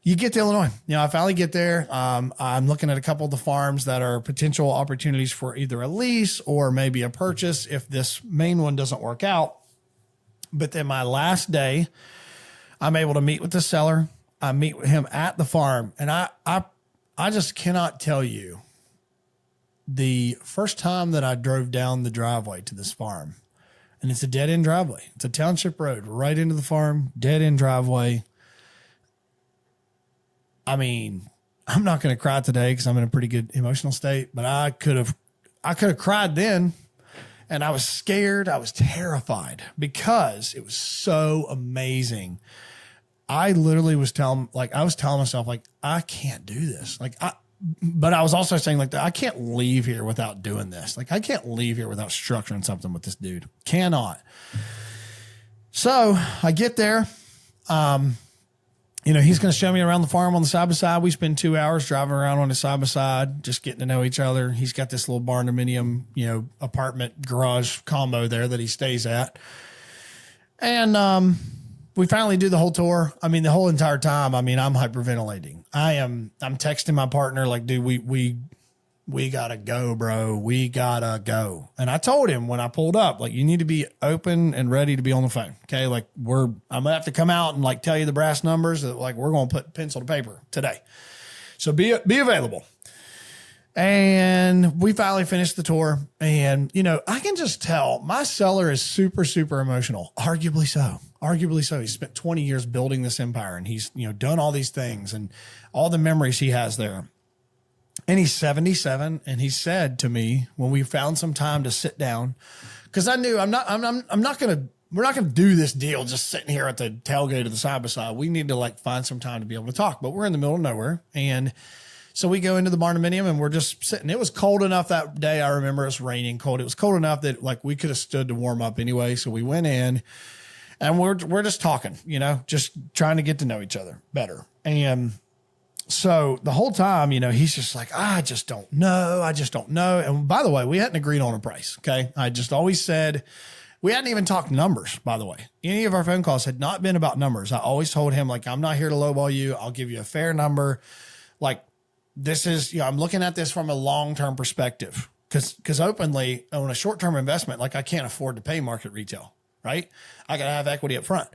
Speaker 2: you get to Illinois, I finally get there. I'm looking at a couple of the farms that are potential opportunities for either a lease or maybe a purchase if this main one doesn't work out. But then my last day, I'm able to meet with the seller. I meet with him at the farm, and I just cannot tell you the first time that I drove down the driveway to this farm. And it's a dead-end driveway. It's a township road right into the farm, dead-end driveway. I mean, I'm not going to cry today because I'm in a pretty good emotional state, but I could have cried then, and I was scared. I was terrified because it was so amazing. I literally was telling myself, like, I can't do this. But I was also saying, like, I can't leave here without doing this. Like, I can't leave here without structuring something with this dude. Cannot. So I get there. He's going to show me around the farm on the side by side. We spend 2 hours driving around on the side by side, just getting to know each other. He's got this little barn dominium, apartment garage combo there that he stays at. And we finally do the whole tour. I mean, the whole entire time, I mean, I'm hyperventilating. I'm texting my partner like, dude, we gotta go, bro. We gotta go. And I told him when I pulled up, like, you need to be open and ready to be on the phone. Okay. Like I'm gonna have to come out and like tell you the brass numbers that like, we're going to put pencil to paper today. So be available. And we finally finished the tour. And, you know, I can just tell my seller is super, super emotional. Arguably so. He spent 20 years building this empire, and he's, you know, done all these things and all the memories he has there. And he's 77. And he said to me when we found some time to sit down, because I knew we're not going to do this deal just sitting here at the tailgate of the side by side. We need to like find some time to be able to talk, but we're in the middle of nowhere. And so we go into the barndominium and we're just sitting. It was cold enough that day. I remember it was raining cold. It was cold enough that like we could have stood to warm up anyway. So we went in and we're just talking, you know, just trying to get to know each other better. And so the whole time, you know, he's just like, I just don't know. And by the way, we hadn't agreed on a price. Okay. I just always said, we hadn't even talked numbers, by the way. Any of our phone calls had not been about numbers. I always told him like, I'm not here to lowball you. I'll give you a fair number. Like, this is, you know, I'm looking at this from a long-term perspective because openly on a short-term investment, like I can't afford to pay market retail, right? I got to have equity up front.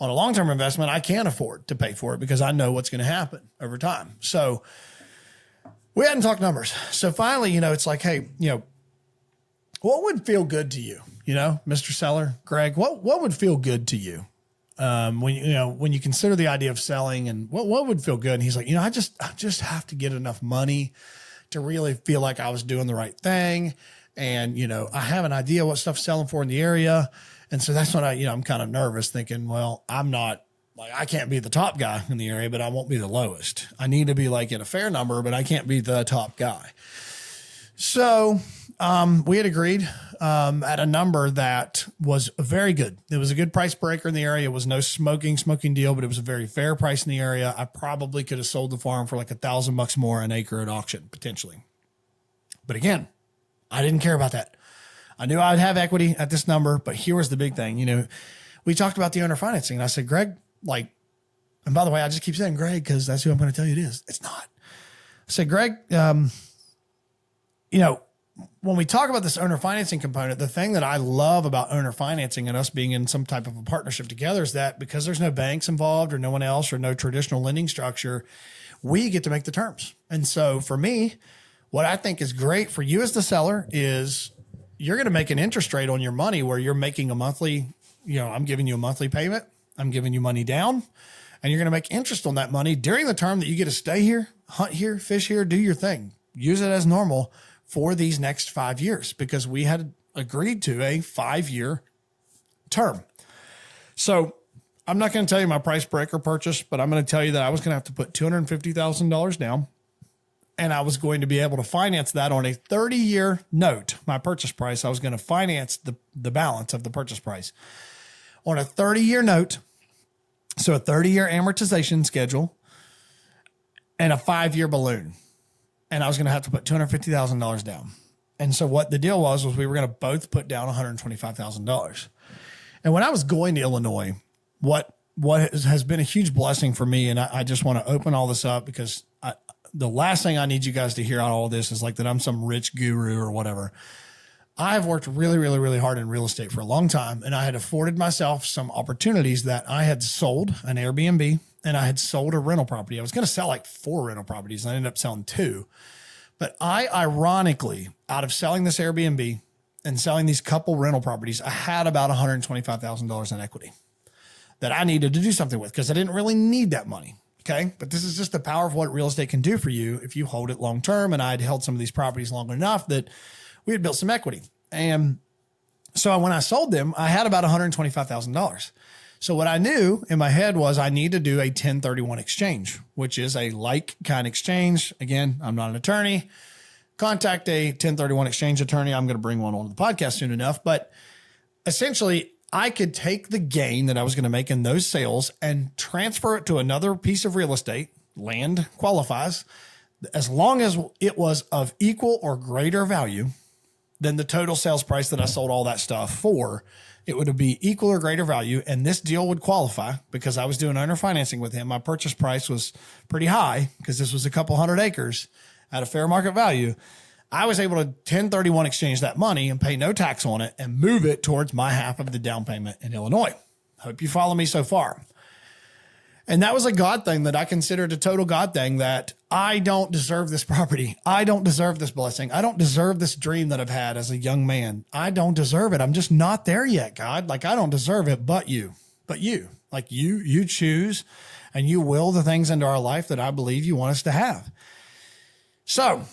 Speaker 2: On a long-term investment, I can't afford to pay for it because I know what's going to happen over time. So we hadn't talked numbers. So finally, you know, it's like, hey, you know, what would feel good to you? You know, Mr. Seller, Greg, what would feel good to you? When you consider the idea of selling and what would feel good? And he's like, you know, I just have to get enough money to really feel like I was doing the right thing. And, you know, I have an idea what stuff's selling for in the area. And so that's when I'm kind of nervous thinking, well, I'm not like, I can't be the top guy in the area, but I won't be the lowest. I need to be like at a fair number, but I can't be the top guy. So, we had agreed, at a number that was very good. It was a good price breaker in the area. It was no smoking deal, but it was a very fair price in the area. I probably could have sold the farm for like $1,000 more an acre at auction, potentially. But again, I didn't care about that. I knew I'd have equity at this number, but here was the big thing. You know, we talked about the owner financing and I said, Greg, like, and by the way, I just keep saying Greg, cause that's who I'm going to tell you it is. It's not. I said, Greg, you know, when we talk about this owner financing component, the thing that I love about owner financing and us being in some type of a partnership together is that because there's no banks involved or no one else or no traditional lending structure, we get to make the terms. And so for me, what I think is great for you as the seller is you're going to make an interest rate on your money where you're making a monthly, you know, I'm giving you a monthly payment. I'm giving you money down and you're going to make interest on that money during the term that you get to stay here, hunt here, fish here, do your thing, use it as normal for these next 5 years because we had agreed to a 5-year term. So I'm not going to tell you my price breaker purchase, but I'm going to tell you that I was going to have to put $250,000 down and I was going to be able to finance that on a 30-year note. My purchase price, I was going to finance the balance of the purchase price on a 30-year note. So a 30-year amortization schedule and a 5-year balloon. And I was going to have to put $250,000 down. And so what the deal was we were going to both put down $125,000. And when I was going to Illinois, what has been a huge blessing for me, and I just want to open all this up because the last thing I need you guys to hear on all this is like that I'm some rich guru or whatever. I've worked really, really, really hard in real estate for a long time, and I had afforded myself some opportunities that I had sold an Airbnb and I had sold a rental property. I was going to sell like 4 rental properties and I ended up selling 2. But I ironically, out of selling this Airbnb and selling these couple rental properties, I had about $125,000 in equity that I needed to do something with because I didn't really need that money. Okay. But this is just the power of what real estate can do for you if you hold it long term. And I'd held some of these properties long enough that we had built some equity. And so when I sold them, I had about $125,000. So what I knew in my head was I need to do a 1031 exchange, which is a like kind exchange. Again, I'm not an attorney. Contact a 1031 exchange attorney. I'm going to bring one on the podcast soon enough. But essentially, I could take the gain that I was going to make in those sales and transfer it to another piece of real estate. Land qualifies as long as it was of equal or greater value than the total sales price that I sold all that stuff for. It would be equal or greater value. And this deal would qualify because I was doing owner financing with him. My purchase price was pretty high because this was a couple hundred acres at a fair market value. I was able to 1031 exchange that money and pay no tax on it and move it towards my half of the down payment in Illinois. Hope you follow me so far. And that was a God thing that I considered a total God thing, that I don't deserve this property. I don't deserve this blessing. I don't deserve this dream that I've had as a young man. I don't deserve it. I'm just not there yet, God. Like, I don't deserve it, but you, like you choose and you will the things into our life that I believe you want us to have. So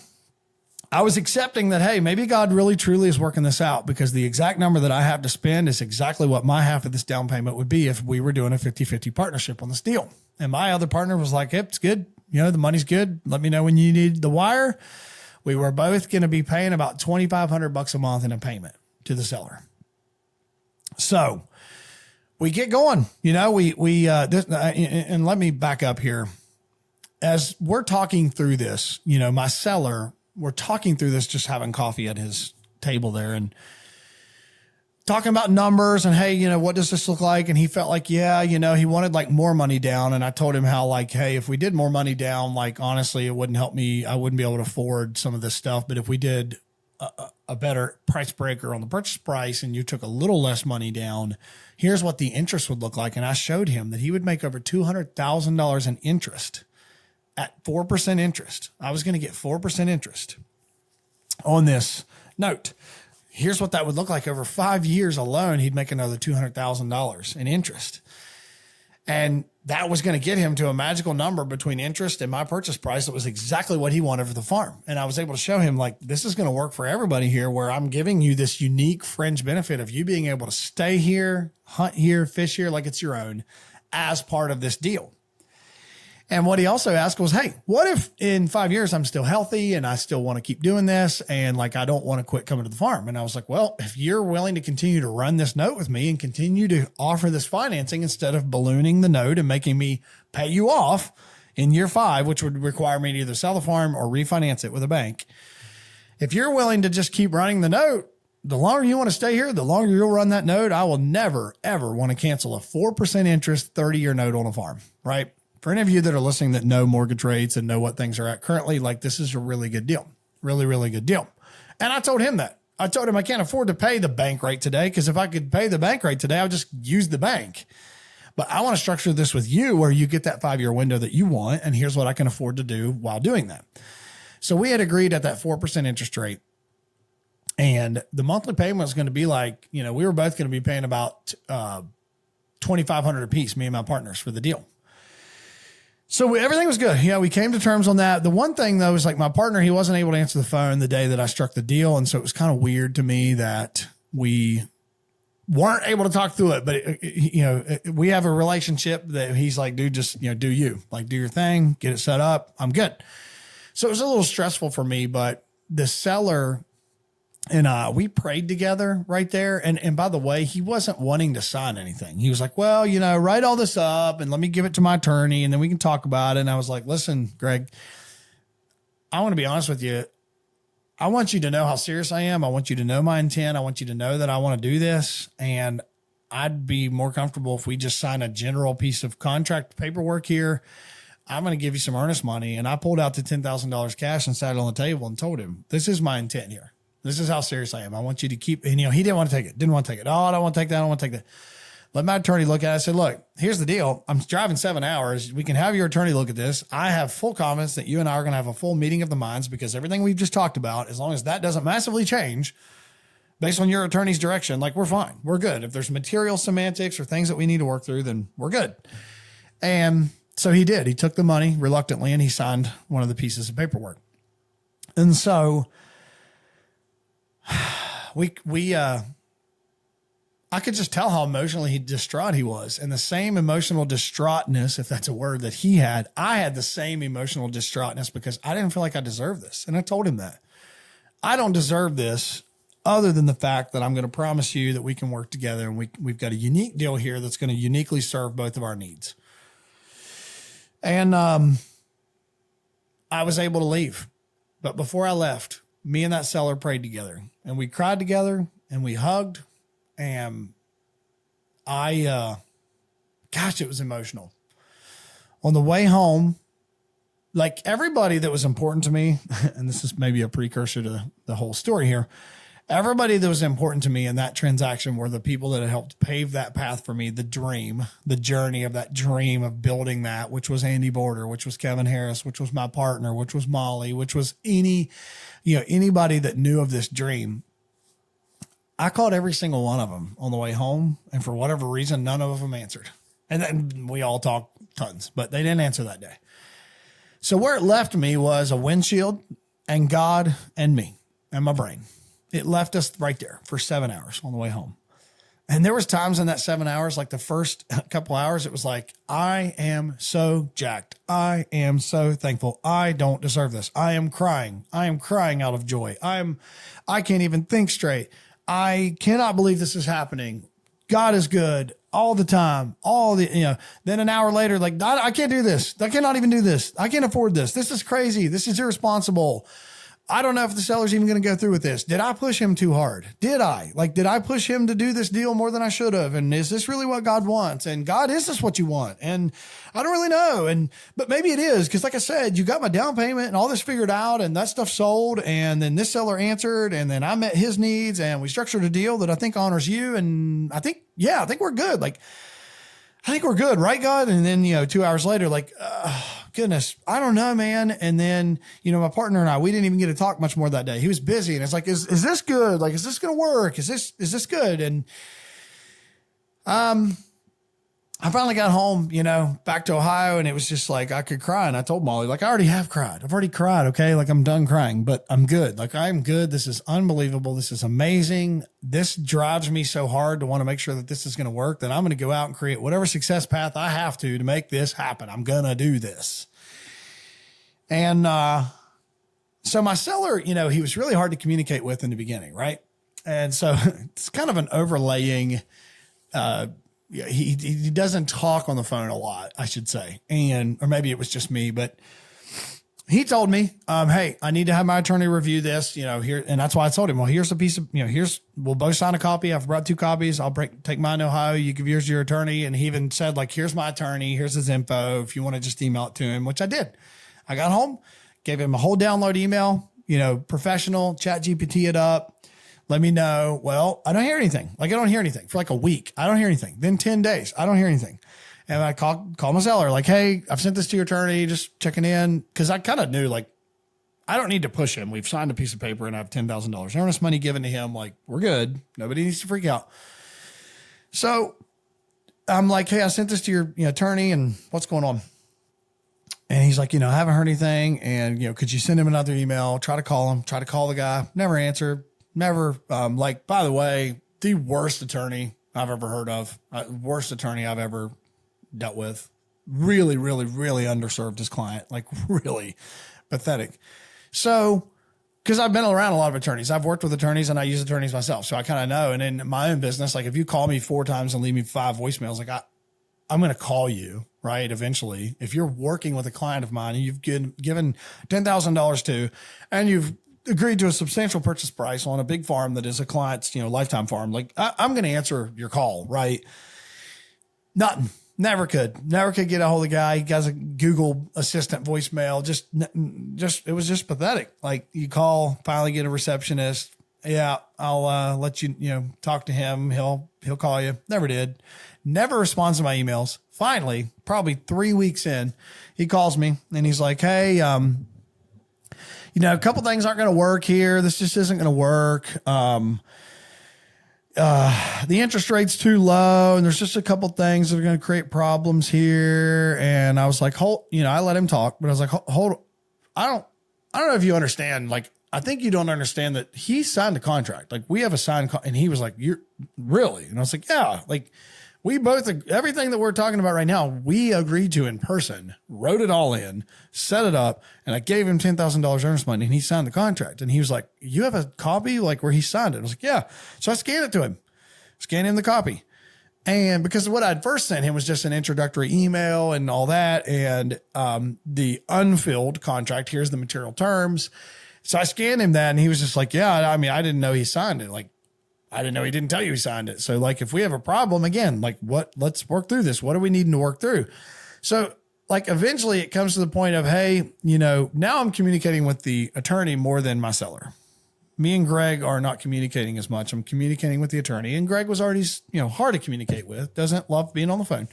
Speaker 2: I was accepting that, hey, maybe God really truly is working this out, because the exact number that I have to spend is exactly what my half of this down payment would be if we were doing a 50-50 partnership on this deal. And my other partner was like, yep, it's good. You know, the money's good. Let me know when you need the wire. We were both going to be paying about $2,500 a month in a payment to the seller. So we get going, you know, and let me back up here. As we're talking through this, you know, my seller, we're talking through this, just having coffee at his table there and talking about numbers and, hey, you know, what does this look like? And he felt like, yeah, you know, he wanted like more money down. And I told him how, like, hey, if we did more money down, like, honestly, it wouldn't help me. I wouldn't be able to afford some of this stuff. But if we did a better price breaker on the purchase price and you took a little less money down, here's what the interest would look like. And I showed him that he would make over $200,000 in interest at 4% interest. I was going to get 4% interest on this note. Here's what that would look like over 5 years alone. He'd make another $200,000 in interest. And that was going to get him to a magical number between interest and my purchase price. That was exactly what he wanted for the farm. And I was able to show him, like, this is going to work for everybody here, where I'm giving you this unique fringe benefit of you being able to stay here, hunt here, fish here, like it's your own, as part of this deal. And what he also asked was, hey, what if in 5 years I'm still healthy and I still want to keep doing this and, like, I don't want to quit coming to the farm? And I was like, well, if you're willing to continue to run this note with me and continue to offer this financing instead of ballooning the note and making me pay you off in year 5, which would require me to either sell the farm or refinance it with a bank. If you're willing to just keep running the note, the longer you want to stay here, the longer you'll run that note. I will never, ever want to cancel a 4% interest 30-year note on a farm, right? For any of you that are listening that know mortgage rates and know what things are at currently, like, this is a really good deal. Really, really good deal. And I told him that. I told him I can't afford to pay the bank rate today, because if I could pay the bank rate today, I would just use the bank. But I want to structure this with you where you get that 5-year window that you want, and here's what I can afford to do while doing that. So we had agreed at that 4% interest rate. And the monthly payment was going to be like, you know, we were both going to be paying about $2,500 a piece, me and my partners, for the deal. So everything was good. Yeah, we came to terms on that. The one thing, though, is, like, my partner, he wasn't able to answer the phone the day that I struck the deal. And so it was kind of weird to me that we weren't able to talk through it. But, you know, we have a relationship that he's like, dude, just, you know, do you. Like, do your thing, get it set up. I'm good. So it was a little stressful for me, but the seller and we prayed together right there. And by the way, he wasn't wanting to sign anything. He was like, well, you know, write all this up and let me give it to my attorney and then we can talk about it. And I was like, listen, Greg, I want to be honest with you. I want you to know how serious I am. I want you to know my intent. I want you to know that I want to do this. And I'd be more comfortable if we just sign a general piece of contract paperwork here. I'm going to give you some earnest money. And I pulled out the $10,000 cash and sat it on the table and told him, this is my intent here. This is how serious I am. I want you to keep, and, you know, he didn't want to take it. Didn't want to take it. Oh, I don't want to take that. I don't want to take that. Let my attorney look at it. I said, look, here's the deal. I'm driving 7 hours. We can have your attorney look at this. I have full confidence that you and I are going to have a full meeting of the minds, because everything we've just talked about, as long as that doesn't massively change based on your attorney's direction, like, we're fine. We're good. If there's material semantics or things that we need to work through, then we're good. And so he did. He took the money reluctantly and he signed one of the pieces of paperwork. And so I could just tell how emotionally distraught he was, and the same emotional distraughtness, if that's a word, that he had, I had the same emotional distraughtness, because I didn't feel like I deserved this. And I told him that I don't deserve this, other than the fact that I'm going to promise you that we can work together, and we've got a unique deal here that's going to uniquely serve both of our needs. And I was able to leave. But before I left, me and that seller prayed together, and we cried together, and we hugged, and gosh, it was emotional. On the way home, like everybody that was important to me, and this is maybe a precursor to the whole story here, everybody that was important to me in that transaction were the people that had helped pave that path for me, the dream, the journey of that dream of building that, which was Andy Border, which was Kevin Harris, which was my partner, which was Molly, which was anybody that knew of this dream. I called every single one of them on the way home, and for whatever reason, none of them answered. And then we all talked tons, but they didn't answer that day. So where it left me was a windshield and God and me and my brain. It left us right there for 7 hours on the way home. And there was times in that 7 hours, like the first couple hours, it was like, I am so jacked. I am so thankful. I don't deserve this. I am crying. I am crying out of joy. I can't even think straight. I cannot believe this is happening. God is good all the time. Then an hour later, like, I can't do this. I cannot even do this. I can't afford this. This is crazy. This is irresponsible. I don't know if the seller's even going to go through with this. Did I push him too hard? Did I push him to do this deal more than I should have? And is this really what God wants? And God, is this what you want? And I don't really know. But maybe it is. Cause like I said, you got my down payment and all this figured out and that stuff sold. And then this seller answered and then I met his needs and we structured a deal that I think honors you. And I think we're good. Like, I think we're good. Right, God? And then, 2 hours later, like, goodness, I don't know, man. And then, my partner and I, we didn't even get to talk much more that day. He was busy and it's like, is this good? Like, is this going to work? Is this good? And, I finally got home, back to Ohio, and it was just like, I could cry. And I told Molly, like, I already have cried. I've already cried. Okay. Like, I'm done crying, but I'm good. Like, I'm good. This is unbelievable. This is amazing. This drives me so hard to want to make sure that this is going to work, that I'm going to go out and create whatever success path I have to make this happen. I'm going to do this. And, so my seller, he was really hard to communicate with in the beginning. Right. And so it's kind of an overlaying, he doesn't talk on the phone a lot, I should say. Or maybe it was just me, but he told me, hey, I need to have my attorney review this, here. And that's why I told him, well, here's a piece of, we'll both sign a copy. I've brought 2 copies. I'll take mine to Ohio. You give yours to your attorney. And he even said, like, here's my attorney. Here's his info. If you want to just email it to him, which I did. I got home, gave him a whole download email, professional, ChatGPT it up. Let me know. Well, I don't hear anything. Like, I don't hear anything for like a week. I don't hear anything. Then 10 days, I don't hear anything. And I call my seller, like, hey, I've sent this to your attorney, just checking in. Cause I kind of knew, like, I don't need to push him. We've signed a piece of paper and I have $10,000 earnest money given to him. Like, we're good. Nobody needs to freak out. So I'm like, hey, I sent this to your attorney, and what's going on? And he's like, I haven't heard anything. And, could you send him another email? Try to call him, try to call the guy. Never answered. Never, by the way, the worst attorney I've ever heard of, worst attorney I've ever dealt with. Really, really, really underserved his client, like really pathetic. So, cause I've been around a lot of attorneys. I've worked with attorneys and I use attorneys myself. So I kind of know. And in my own business, like if you call me 4 times and leave me 5 voicemails, like I'm going to call you, right? Eventually, if you're working with a client of mine and you've given $10,000 to, and you've agreed to a substantial purchase price on a big farm that is a client's, lifetime farm. Like I'm going to answer your call, right? Nothing. Never could get a hold of the guy. He has a Google Assistant voicemail. Just, it was just pathetic. Like you call, finally get a receptionist. Yeah, I'll let you, talk to him. He'll call you. Never did. Never responds to my emails. Finally, probably 3 weeks in, he calls me and he's like, hey, a couple things aren't going to work here. This just isn't going to work. The interest rate's too low and there's just a couple things that are going to create problems here. And I was like, I let him talk, but I was like, hold, I don't know if you understand. Like, I think you don't understand that he signed a contract. Like we have a signed and he was like, you're really? And I was like, yeah, like we both, everything that we're talking about right now, we agreed to in person, wrote it all in, set it up, and I gave him $10,000 earnest money and he signed the contract. And he was like, you have a copy like where he signed it? I was like, yeah. So I scanned it to him, scanned him the copy. And because what I'd first sent him was just an introductory email and all that. And the unfilled contract, here's the material terms. So I scanned him that and he was just like, yeah, I mean, I didn't know he signed it. Like, I didn't know he didn't tell you he signed it. So like, if we have a problem again, like let's work through this. What are we needing to work through? So like, eventually it comes to the point of, hey, now I'm communicating with the attorney more than my seller. Me and Greg are not communicating as much. I'm communicating with the attorney, and Greg was already, hard to communicate with, doesn't love being on the phone.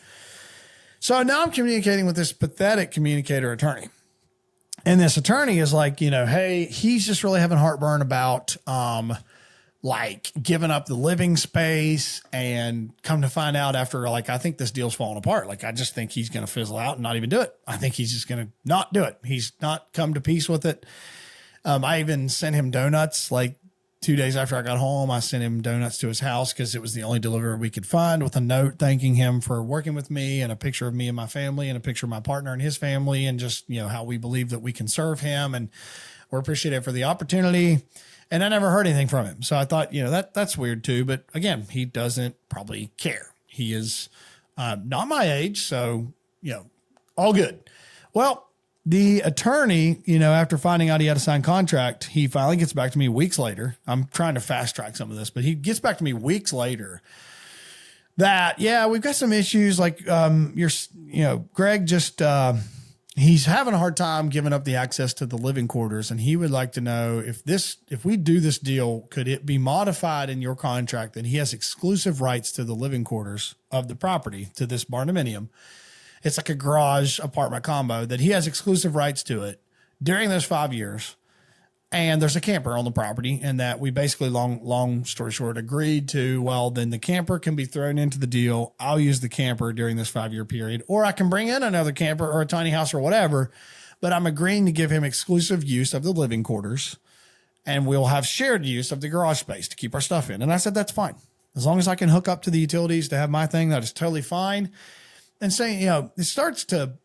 Speaker 2: So now I'm communicating with this pathetic communicator attorney. And this attorney is like, hey, he's just really having heartburn about, like giving up the living space, and come to find out after, like, I think this deal's falling apart. Like, I just think he's going to fizzle out and not even do it. I think he's just going to not do it. He's not come to peace with it. I even sent him donuts like 2 days after I got home. I sent him donuts to his house because it was the only deliverer we could find, with a note thanking him for working with me, and a picture of me and my family, and a picture of my partner and his family, and just, how we believe that we can serve him, and we're appreciative for the opportunity. And I never heard anything from him. So I thought, that's weird too. But again, he doesn't probably care. He is not my age. So, all good. Well, the attorney, after finding out he had a signed contract, he finally gets back to me weeks later. I'm trying to fast track some of this, but he gets back to me weeks later that, yeah, we've got some issues. Like, Greg just, he's having a hard time giving up the access to the living quarters. And he would like to know if we do this deal, could it be modified in your contract that he has exclusive rights to the living quarters of the property, to this barndominium. It's like a garage apartment combo, that he has exclusive rights to it during those 5 years. And there's a camper on the property, and that we basically, long story short, agreed to, well, then the camper can be thrown into the deal. I'll use the camper during this 5-year period, or I can bring in another camper or a tiny house or whatever, but I'm agreeing to give him exclusive use of the living quarters, and we'll have shared use of the garage space to keep our stuff in. And I said, that's fine. As long as I can hook up to the utilities to have my thing, that is totally fine. And saying, it starts to,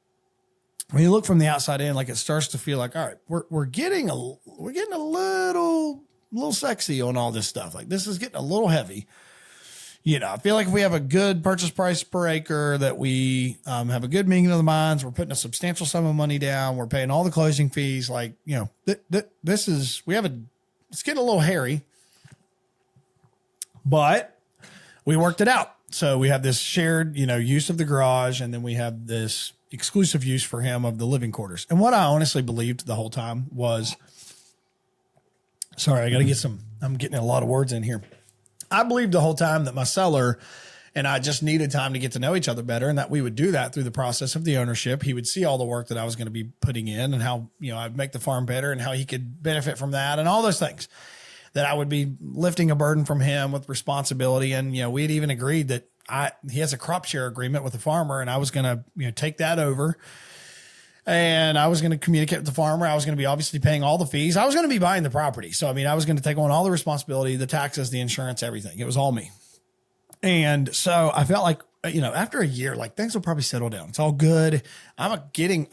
Speaker 2: when you look from the outside in, like, it starts to feel like, all right, we're getting a little sexy on all this stuff. Like, this is getting a little heavy. I feel like if we have a good purchase price per acre, that we have a good meeting of the minds, we're putting a substantial sum of money down, we're paying all the closing fees. Like, it's getting a little hairy, but we worked it out. So we have this shared, use of the garage, and then we have this exclusive use for him of the living quarters. And what I honestly believed the whole time was, sorry, I'm getting a lot of words in here. I believed the whole time that my seller and I just needed time to get to know each other better, and that we would do that through the process of the ownership. He would see all the work that I was going to be putting in, and how, I'd make the farm better, and how he could benefit from that, and all those things. That I would be lifting a burden from him with responsibility. And, we had even agreed that he has a crop share agreement with the farmer, and I was going to, take that over, and I was going to communicate with the farmer. I was going to be obviously paying all the fees. I was going to be buying the property. So, I was going to take on all the responsibility, the taxes, the insurance, everything. It was all me. And so I felt like, after a year, like, things will probably settle down. It's all good. I'm getting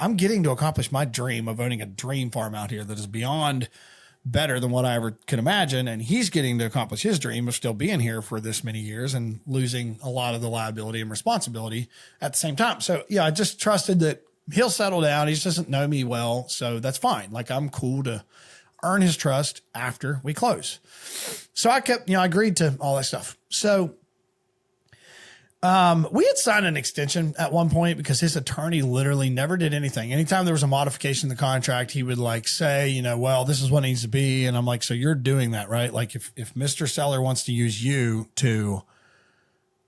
Speaker 2: to accomplish my dream of owning a dream farm out here that is beyond better than what I ever could imagine. And he's getting to accomplish his dream of still being here for this many years and losing a lot of the liability and responsibility at the same time. So yeah, I just trusted that he'll settle down. He just doesn't know me well. So that's fine. Like, I'm cool to earn his trust after we close. So I kept, I agreed to all that stuff. So we had signed an extension at one point because his attorney literally never did anything. Anytime there was a modification in the contract, he would like say, well, this is what it needs to be. And I'm like, so you're doing that, right? Like, if Mr. Seller wants to use you to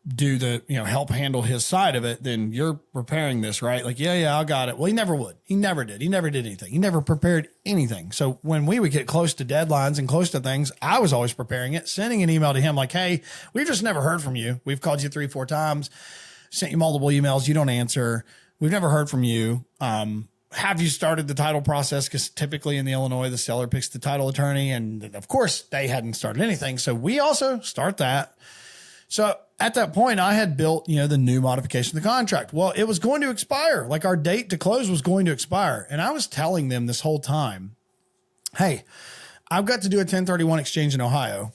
Speaker 2: do the, help handle his side of it, then you're preparing this, right? Like, yeah, I got it. Well, he never would. He never did. He never did anything. He never prepared anything. So when we would get close to deadlines and close to things, I was always preparing it, sending an email to him like, hey, we've just never heard from you. We've called you 3-4 times, sent you multiple emails. You don't answer. We've never heard from you. Have you started the title process? Because typically in the Illinois, the seller picks the title attorney. And of course, they hadn't started anything. So we also start that. So at that point, I had built, the new modification of the contract. Well, it was going to expire. Like, our date to close was going to expire. And I was telling them this whole time, hey, I've got to do a 1031 exchange in Ohio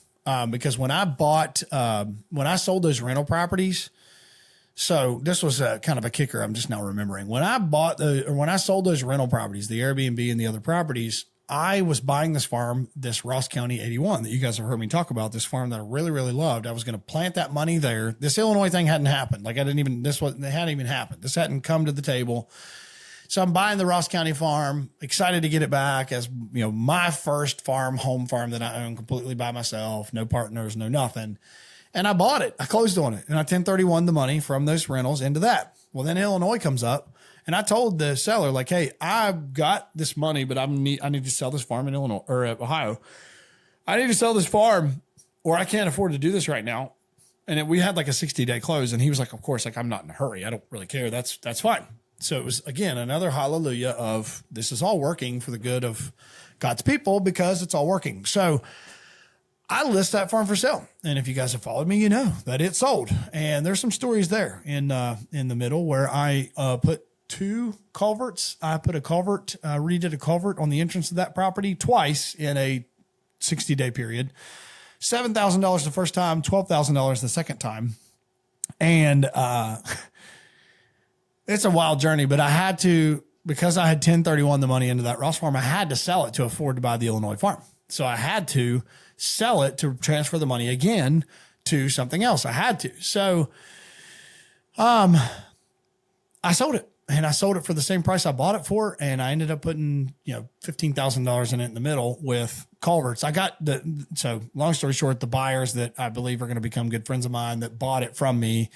Speaker 2: because when I sold those rental properties, so this was a kind of a kicker. I'm just now remembering when I sold those rental properties, the Airbnb and the other properties, I was buying this farm, this Ross County 81 that you guys have heard me talk about, this farm that I really, really loved. I was going to plant that money there. This Illinois thing hadn't happened. Like it hadn't even happened. This hadn't come to the table. So I'm buying the Ross County farm, excited to get it back as, my first home farm that I own completely by myself, no partners, no nothing. And I bought it. I closed on it and I 1031 the money from those rentals into that. Well, then Illinois comes up and I told the seller like, hey, I've got this money, but I need to sell this farm in Illinois or Ohio. I need to sell this farm or I can't afford to do this right now. And we had like a 60-day close. And he was like, of course, like I'm not in a hurry. I don't really care. That's fine. So it was, again, another hallelujah of this is all working for the good of God's people because it's all working. So I list that farm for sale. And if you guys have followed me, you know that it sold. And there's some stories there in the middle where I put 2 culverts. I put a culvert, redid a culvert on the entrance of that property twice in a 60-day period. $7,000 the first time, $12,000 the second time. And it's a wild journey, but I had to, because I had 1031 the money into that Ross farm, I had to sell it to afford to buy the Illinois farm. So I had to sell it to transfer the money again to something else. I had to. So I sold it, and I sold it for the same price I bought it for. And I ended up putting, $15,000 in it in the middle with culverts. So long story short, the buyers that I believe are going to become good friends of mine that bought it from me,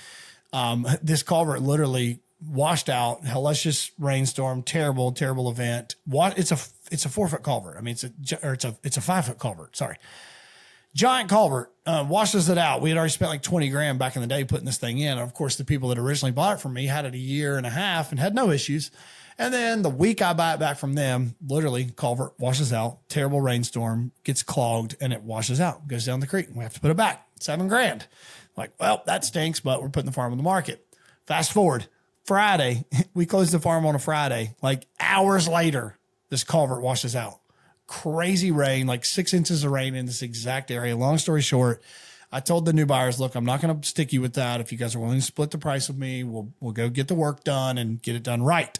Speaker 2: this culvert literally washed out, hellacious rainstorm, terrible event. It's a 4-foot culvert. I mean, it's a 5-foot culvert. Sorry. Giant culvert, washes it out. We had already spent like $20,000 back in the day putting this thing in. And of course, the people that originally bought it from me had it a year and a half and had no issues. And then the week I buy it back from them, literally culvert washes out, terrible rainstorm, gets clogged, and it washes out, goes down the creek. We have to put it back, $7,000. Like, well, that stinks, but we're putting the farm on the market. Fast forward. Friday, we closed the farm on a Friday. Like hours later, this culvert washes out. Crazy rain, like 6 inches of rain in this exact area. Long story short, I told the new buyers, look, I'm not going to stick you with that. If you guys are willing to split the price with me, we'll go get the work done and get it done right.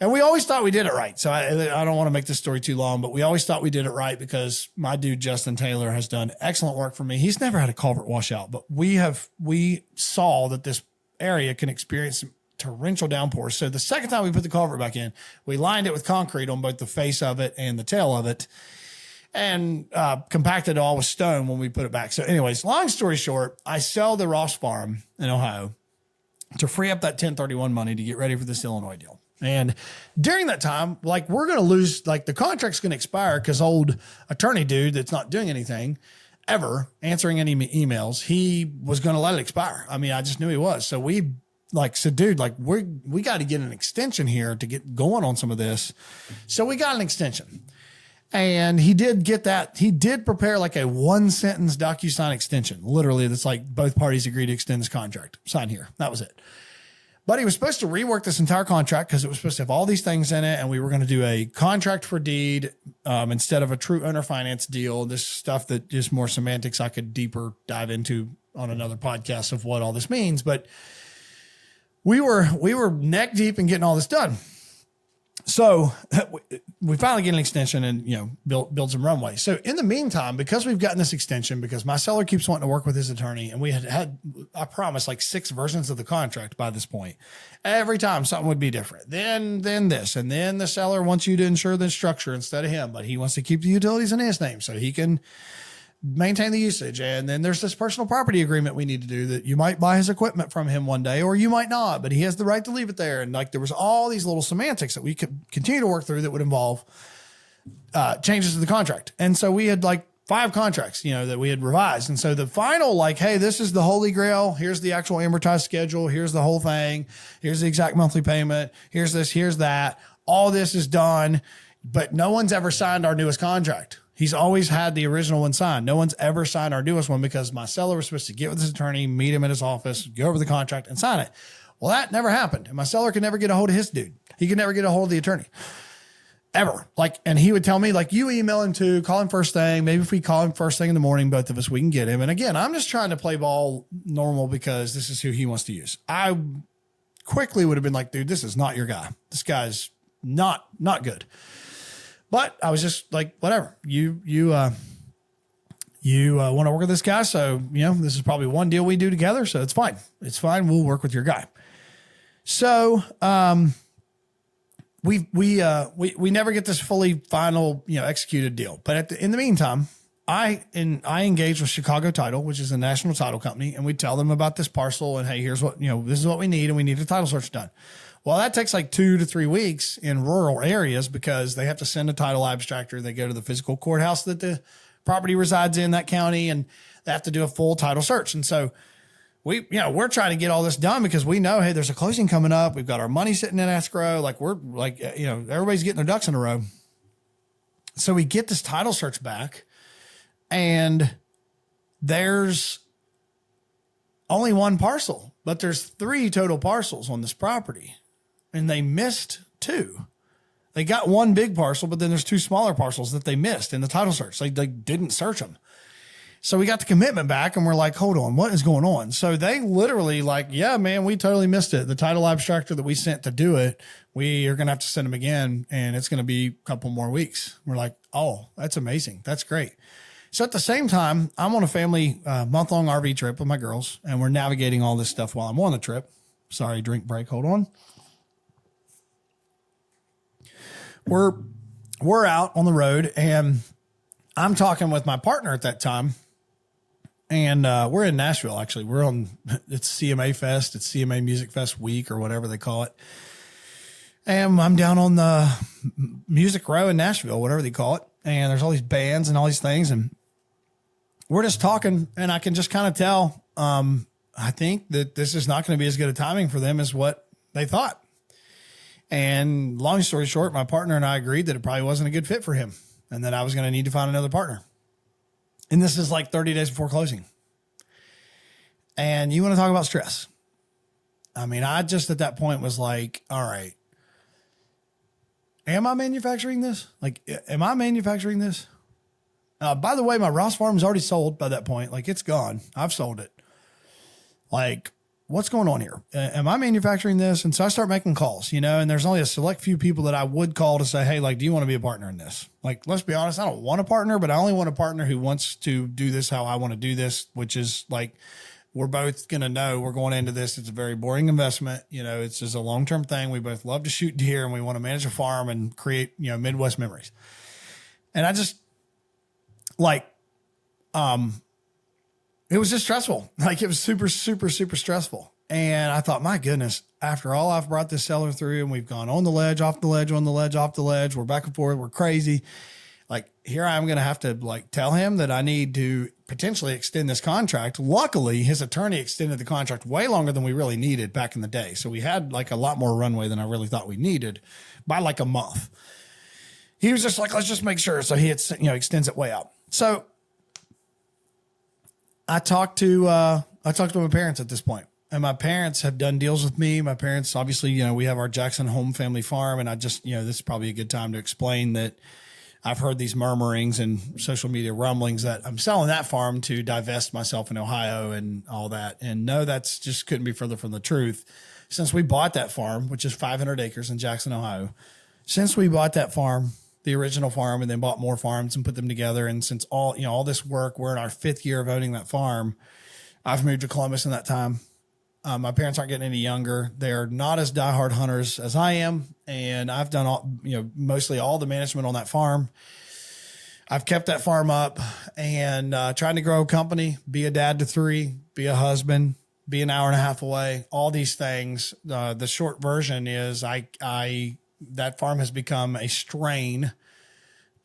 Speaker 2: And we always thought we did it right. So I don't want to make this story too long, but we always thought we did it right because my dude, Justin Taylor, has done excellent work for me. He's never had a culvert washout, but we saw that this area can experience some torrential downpours. So the second time we put the culvert back in, we lined it with concrete on both the face of it and the tail of it and compacted it all with stone when we put it back. So anyways, long story short, I sell the Ross farm in Ohio to free up that 1031 money to get ready for this Illinois deal. And during that time, like we're going to lose, like the contract's going to expire because old attorney dude that's not doing anything ever answering any emails, he was going to let it expire. I mean, I just knew he was. So we said, dude, like we got to get an extension here to get going on some of this. So we got an extension and he did get that. He did prepare like a 1-sentence DocuSign extension. Literally, that's like both parties agreed to extend this contract. Sign here. That was it. But he was supposed to rework this entire contract because it was supposed to have all these things in it. And we were going to do a contract for deed instead of a true owner finance deal. This stuff that is more semantics I could deeper dive into on another podcast of what all this means. But we were neck deep in getting all this done. So we finally get an extension and, build some runway. So in the meantime, because we've gotten this extension, because my seller keeps wanting to work with his attorney and we had, I promise, like 6 versions of the contract by this point, every time something would be different. Then this, and then the seller wants you to insure the structure instead of him, but he wants to keep the utilities in his name so he can maintain the usage. And then there's this personal property agreement we need to do that you might buy his equipment from him one day, or you might not, but he has the right to leave it there. And like, there was all these little semantics that we could continue to work through that would involve changes to the contract. And so we had like 5 contracts, that we had revised. And so the final, like, hey, this is the holy grail. Here's the actual amortized schedule. Here's the whole thing. Here's the exact monthly payment. Here's this, here's that. All this is done, but no one's ever signed our newest contract. He's always had the original one signed. No one's ever signed our newest one because my seller was supposed to get with his attorney, meet him at his office, go over the contract and sign it. Well, that never happened. And my seller could never get a hold of his dude. He could never get a hold of the attorney ever. And he would tell me, you email him too, call him first thing. Maybe if we call him first thing in the morning, both of us, we can get him. And again, I'm just trying to play ball normal because this is who he wants to use. I quickly would have been like, dude, this is not your guy. This guy's not good. But I was just like, whatever, you want to work with this guy. So, this is probably one deal we do together. So it's fine. It's fine. We'll work with your guy. So, we never get this fully final, executed deal. But in the meantime, I engaged with Chicago Title, which is a national title company, and we tell them about this parcel and, hey, here's what, this is what we need, and we need a title search done. Well, that takes like 2 to 3 weeks in rural areas because they have to send a title abstractor. They go to the physical courthouse that the property resides in that county, and they have to do a full title search. And so we're trying to get all this done because we know, hey, there's a closing coming up. We've got our money sitting in escrow. Like everybody's getting their ducks in a row. So we get this title search back, and there's only one parcel, but there's 3 total parcels on this property, and they missed 2. They got one big parcel, but then there's 2 smaller parcels that they missed in the title search. They didn't search them. So we got the commitment back, and we're like, hold on, what is going on? So they literally like, yeah, man, we totally missed it. The title abstractor that we sent to do it, we are going to have to send them again, and it's going to be a couple more weeks. We're like, oh, that's amazing. That's great. So at the same time, I'm on a family month-long RV trip with my girls, and we're navigating all this stuff while I'm on the trip. Sorry, drink break. Hold on. We're out on the road, and I'm talking with my partner at that time, and we're in Nashville. Actually, it's CMA Fest. It's CMA Music Fest week or whatever they call it. And I'm down on the Music Row in Nashville, whatever they call it. And there's all these bands and all these things, and we're just talking, and I can just kind of tell, I think that this is not going to be as good a timing for them as what they thought. And long story short, my partner and I agreed that it probably wasn't a good fit for him and that I was going to need to find another partner. And this is like 30 days before closing. And you want to talk about stress? I mean, I just at that point was like, all right, am I manufacturing this? Like, am I manufacturing this? By the way, my Ross farm is already sold by that point. Like, it's gone. I've sold it. Like, what's going on here? Am I manufacturing this? And so I start making calls, and there's only a select few people that I would call to say, hey, like, do you want to be a partner in this? Like, let's be honest, I don't want a partner, but I only want a partner who wants to do this how I want to do this, which is like, we're both going to know we're going into this. It's a very boring investment. It's just a long-term thing. We both love to shoot deer, and we want to manage a farm and create, Midwest memories. And I just like, it was just stressful. Like, it was super, super, super stressful. And I thought, my goodness, after all I've brought this seller through, and we've gone on the ledge, off the ledge, on the ledge, off the ledge, we're back and forth, we're crazy. Like, here I am going to have to like tell him that I need to potentially extend this contract. Luckily, his attorney extended the contract way longer than we really needed back in the day. So we had like a lot more runway than I really thought we needed by like a month. He was just like, let's just make sure. So he extends it way out. So I talked to my parents at this point, and my parents have done deals with me. My parents, obviously, we have our Jackson Home family farm, and I just, this is probably a good time to explain that I've heard these murmurings and social media rumblings that I'm selling that farm to divest myself in Ohio and all that. And no, that's just couldn't be further from the truth. Since we bought that farm, which is 500 acres in Jackson, Ohio, since we bought that farm, the original farm, and then bought more farms and put them together. And since all this work, we're in our 5th year of owning that farm. I've moved to Columbus in that time. My parents aren't getting any younger. They're not as diehard hunters as I am. And I've done mostly all the management on that farm. I've kept that farm up and trying to grow a company, be a dad to 3, be a husband, be an hour and a half away, all these things. The short version is that farm has become a strain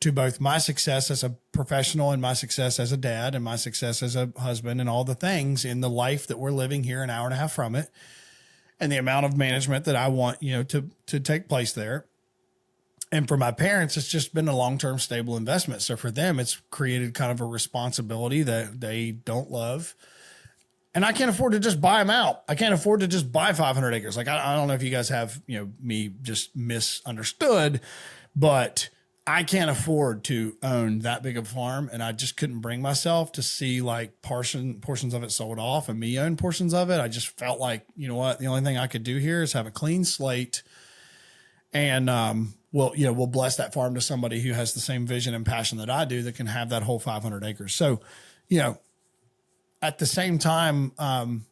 Speaker 2: to both my success as a professional and my success as a dad and my success as a husband and all the things in the life that we're living here an hour and a half from it, and the amount of management that I want, to take place there. And for my parents, it's just been a long-term stable investment. So for them, it's created kind of a responsibility that they don't love. And I can't afford to just buy them out. I can't afford to just buy 500 acres. Like, I don't know if you guys have, me just misunderstood, but I can't afford to own that big of a farm. And I just couldn't bring myself to see like portions of it sold off and me own portions of it. I just felt like, you know what, the only thing I could do here is have a clean slate and we'll bless that farm to somebody who has the same vision and passion that I do that can have that whole 500 acres. So, at the same time,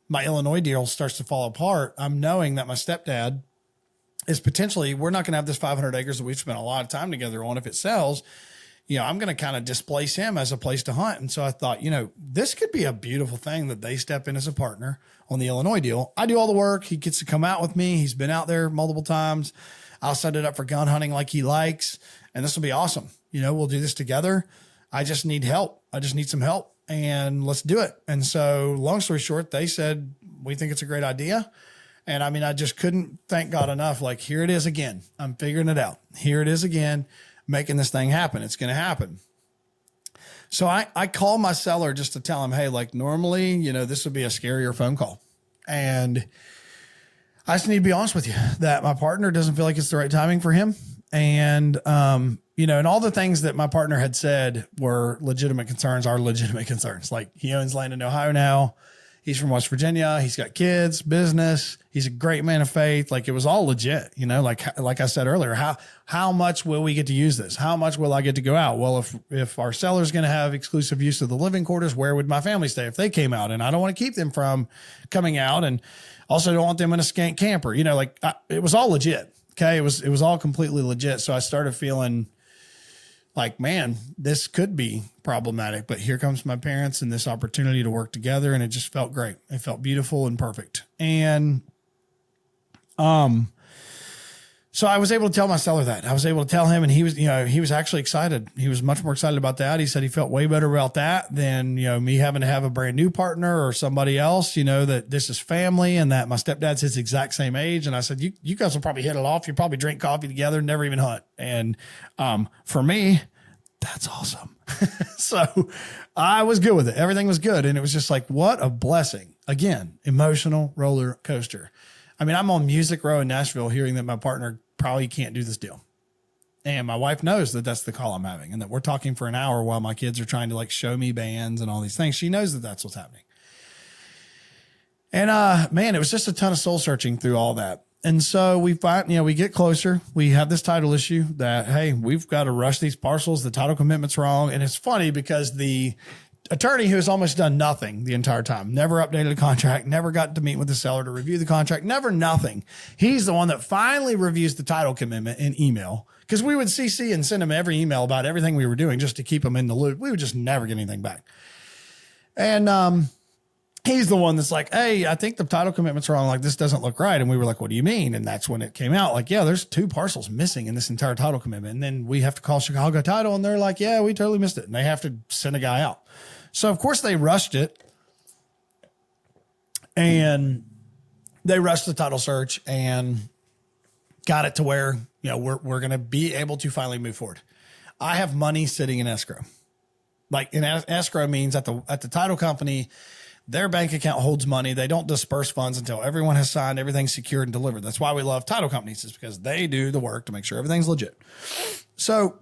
Speaker 2: my Illinois deal starts to fall apart. I'm knowing that my stepdad is potentially, we're not going to have this 500 acres that we've spent a lot of time together on. If it sells, I'm going to kind of displace him as a place to hunt. And so I thought, this could be a beautiful thing that they step in as a partner on the Illinois deal. I do all the work. He gets to come out with me. He's been out there multiple times. I'll set it up for gun hunting like he likes. And this will be awesome. We'll do this together. I just need help. I just need some help, and let's do it. And so long story short, they said, we think it's a great idea. And I mean, I just couldn't thank God enough. Like, here it is again. I'm figuring it out. Here it is again, making this thing happen. It's going to happen. So I call my seller just to tell him, hey, like normally, this would be a scarier phone call. And I just need to be honest with you that my partner doesn't feel like it's the right timing for him. And, and all the things that my partner had said were legitimate concerns are legitimate concerns. Like, he owns land in Ohio now. He's from West Virginia. He's got kids, business. He's a great man of faith. Like, it was all legit, like I said earlier, how much will we get to use this? How much will I get to go out? Well, if our seller's going to have exclusive use of the living quarters, where would my family stay if they came out? And I don't want to keep them from coming out, and also don't want them in a skank camper. It was all legit. Okay. It was all completely legit. So I started feeling like, man, this could be problematic, but here comes my parents and this opportunity to work together. And it just felt great. It felt beautiful and perfect. And, so I was able to tell my seller that. I was able to tell him, and he was actually excited. He was much more excited about that. He said he felt way better about that than, me having to have a brand new partner or somebody else, that this is family and that my stepdad's his exact same age. And I said, you guys will probably hit it off. You probably drink coffee together, never even hunt. And, for me, that's awesome. So I was good with it. Everything was good. And it was just like, what a blessing. Again, emotional roller coaster. I mean, I'm on Music Row in Nashville hearing that my partner probably can't do this deal. And my wife knows that that's the call I'm having, and that we're talking for an hour while my kids are trying to like show me bands and all these things. She knows that that's what's happening. And, man, it was just a ton of soul searching through all that. And so we find, we get closer. We have this title issue that, hey, we've got to rush these parcels. The title commitment's wrong. And it's funny because the attorney who has almost done nothing the entire time, never updated a contract, never got to meet with the seller to review the contract, never nothing. He's the one that finally reviews the title commitment in email, because we would CC and send him every email about everything we were doing just to keep him in the loop. We would just never get anything back. And he's the one that's like, hey, I think the title commitment's wrong. Like, this doesn't look right. And we were like, what do you mean? And that's when it came out. Like, yeah, there's 2 parcels missing in this entire title commitment. And then we have to call Chicago Title, and they're like, yeah, we totally missed it. And they have to send a guy out. So, of course, they rushed it, and they rushed the title search and got it to where, we're going to be able to finally move forward. I have money sitting in escrow. Like, in escrow means at the title company, their bank account holds money. They don't disperse funds until everyone has signed, everything's secured and delivered. That's why we love title companies, is because they do the work to make sure everything's legit. So,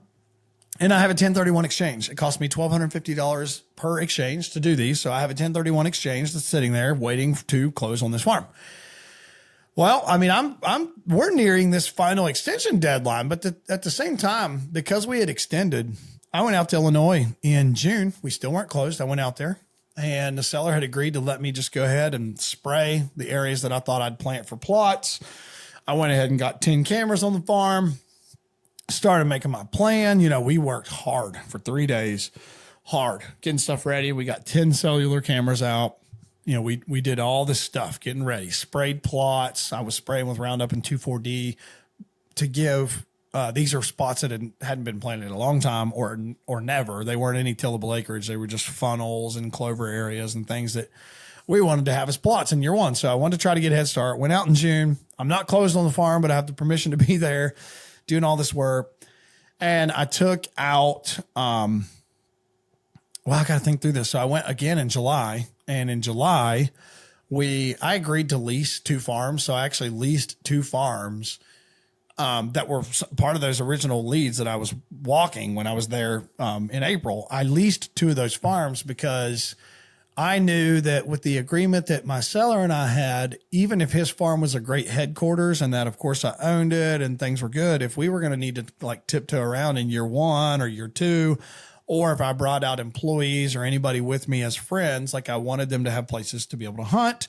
Speaker 2: and I have a 1031 exchange. It cost me $1,250 per exchange to do these. So I have a 1031 exchange that's sitting there waiting to close on this farm. Well, I mean, we're nearing this final extension deadline, but at the same time, because we had extended, I went out to Illinois in June. We still weren't closed. I went out there, and the seller had agreed to let me just go ahead and spray the areas that I thought I'd plant for plots. I went ahead and got 10 cameras on the farm. Started making my plan. We worked hard for 3 days, getting stuff ready. We got 10 cellular cameras out. We did all this stuff, getting ready, sprayed plots. I was spraying with Roundup and 2,4-D to give, these are spots that hadn't been planted in a long time or never. They weren't any tillable acreage. They were just funnels and clover areas and things that we wanted to have as plots in year one. So I wanted to try to get a head start. Went out in June. I'm not closed on the farm, but I have the permission to be there doing all this work. And I took out, I got to think through this. So I went again in July, and in July I agreed to lease 2 farms. So I actually leased 2 farms, that were part of those original leads that I was walking when I was there, in April. I leased 2 of those farms because, I knew that with the agreement that my seller and I had, even if his farm was a great headquarters and that of course I owned it and things were good, if we were going to need to like tiptoe around in year 1 or year 2, or if I brought out employees or anybody with me as friends, like I wanted them to have places to be able to hunt.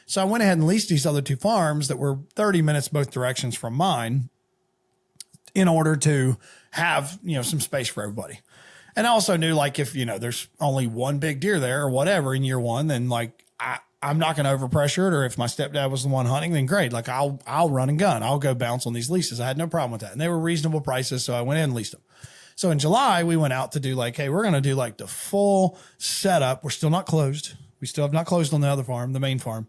Speaker 2: So I went ahead and leased these other 2 farms that were 30 minutes both directions from mine in order to have, some space for everybody. And I also knew like if, there's only one big deer there or whatever in year 1, then like I'm not going to overpressure it. Or if my stepdad was the one hunting, then great. Like I'll run and gun. I'll go bounce on these leases. I had no problem with that. And they were reasonable prices. So I went in and leased them. So in July, we went out to do like, hey, we're going to do like the full setup. We're still not closed. We still have not closed on the other farm, the main farm.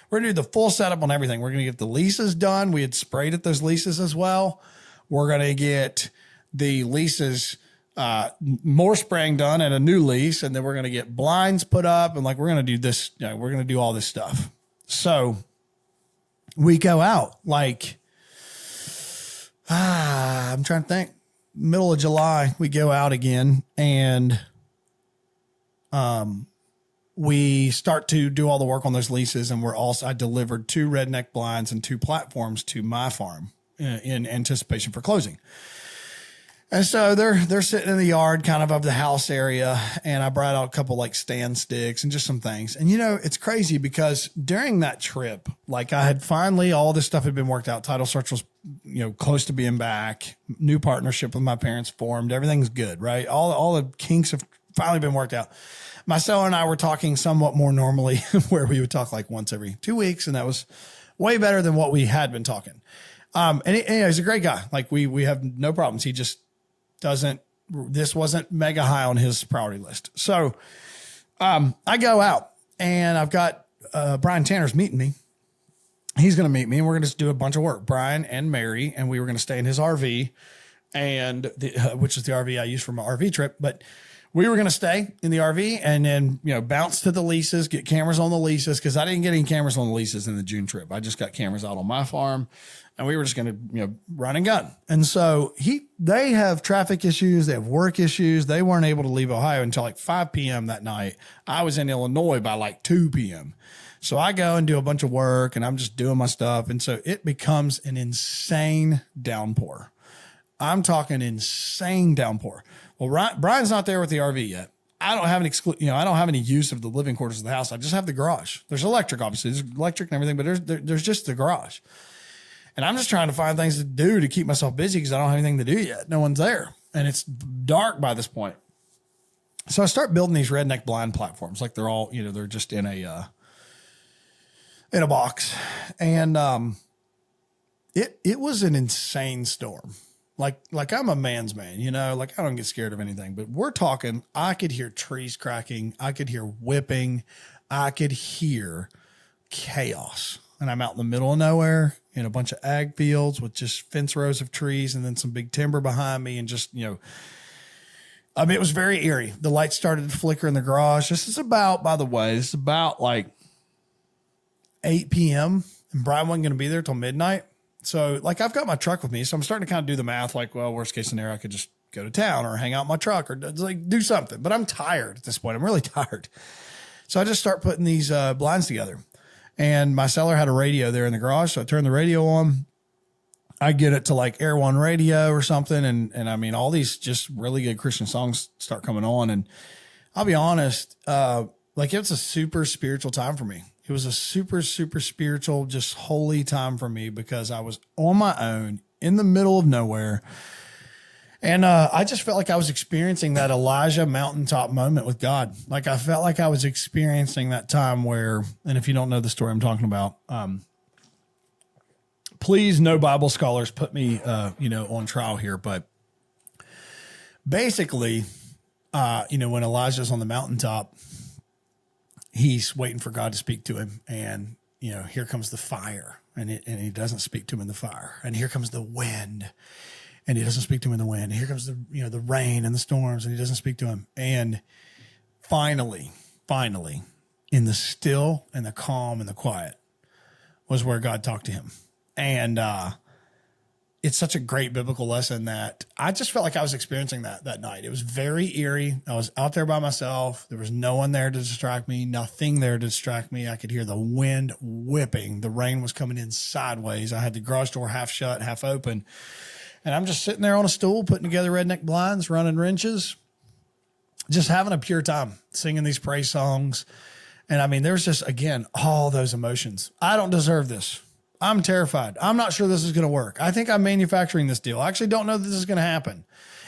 Speaker 2: We're going to do the full setup on everything. We're going to get the leases done. We had sprayed at those leases as well. We're going to get the leases, more spraying done and a new lease. And then we're going to get blinds put up and like, we're going to do this. We're going to do all this stuff. So we go out like, I'm trying to think. Middle of July, we go out again and we start to do all the work on those leases. And I delivered 2 redneck blinds and 2 platforms to my farm in anticipation for closing. And so they're sitting in the yard kind of the house area. And I brought out a couple like stand sticks and just some things. And, it's crazy because during that trip, like I had finally, all this stuff had been worked out. Title search was, close to being back. New partnership with my parents formed. Everything's good, right? All the kinks have finally been worked out. My seller and I were talking somewhat more normally where we would talk like once every 2 weeks. And that was way better than what we had been talking. He's a great guy. Like we have no problems. He just, this wasn't mega high on his priority list. So, I go out and I've got, Brian Tanner's meeting me. He's going to meet me and we're going to do a bunch of work, Brian and Mary. And we were going to stay in his RV and which is the RV I use for my RV trip, but we were going to stay in the RV and then, bounce to the leases, get cameras on the leases. Cause I didn't get any cameras on the leases in the June trip. I just got cameras out on my farm. And we were just going to, run and gun. And so they have traffic issues. They have work issues. They weren't able to leave Ohio until like 5 p.m. that night. I was in Illinois by like 2 p.m. So I go and do a bunch of work and I'm just doing my stuff. And so it becomes an insane downpour. I'm talking insane downpour. Well, Brian's not there with the RV yet. I don't have I don't have any use of the living quarters of the house. I just have the garage. There's electric, obviously. There's electric and everything, but there's just the garage. And I'm just trying to find things to do to keep myself busy because I don't have anything to do yet. No one's there. And it's dark by this point. So I start building these redneck blind platforms. Like they're all, they're just in a box. And it was an insane storm. Like I'm a man's man, like I don't get scared of anything. But we're talking, I could hear trees cracking. I could hear whipping. I could hear chaos. And I'm out in the middle of nowhere in a bunch of ag fields with just fence rows of trees and then some big timber behind me and just, it was very eerie. The lights started to flicker in the garage. This is about like 8 p.m. and Brian wasn't going to be there till midnight. So like I've got my truck with me. So I'm starting to kind of do the math like, well, worst case scenario, I could just go to town or hang out in my truck or like do something. But I'm tired at this point. I'm really tired. So I just start putting these blinds together. And my seller had a radio there in the garage. So I turned the radio on. I get it to like Air One radio or something. And I mean, all these just really good Christian songs start coming on. And I'll be honest, like it's a super spiritual time for me. It was a super, super spiritual, just holy time for me because I was on my own in the middle of nowhere. And I just felt like I was experiencing that Elijah mountaintop moment with God. Like I felt like I was experiencing that time where, and if you don't know the story I'm talking about, please, no Bible scholars put me, on trial here. But basically, when Elijah's on the mountaintop, he's waiting for God to speak to him. And, here comes the fire and he doesn't speak to him in the fire. And here comes the wind. And he doesn't speak to him in the wind. And here comes the rain and the storms, and he doesn't speak to him. And finally, in the still and the calm and the quiet was where God talked to him. And it's such a great biblical lesson that I just felt like I was experiencing that night. It was very eerie. I was out there by myself. There was no one there to distract me, nothing there to distract me. I could hear the wind whipping. The rain was coming in sideways. I had the garage door half shut, half open. And I'm just sitting there on a stool, putting together redneck blinds, running wrenches, just having a pure time, singing these praise songs. And I mean, there's just, again, all those emotions. I don't deserve this. I'm terrified. I'm not sure this is going to work. I think I'm manufacturing this deal. I actually don't know that this is going to happen.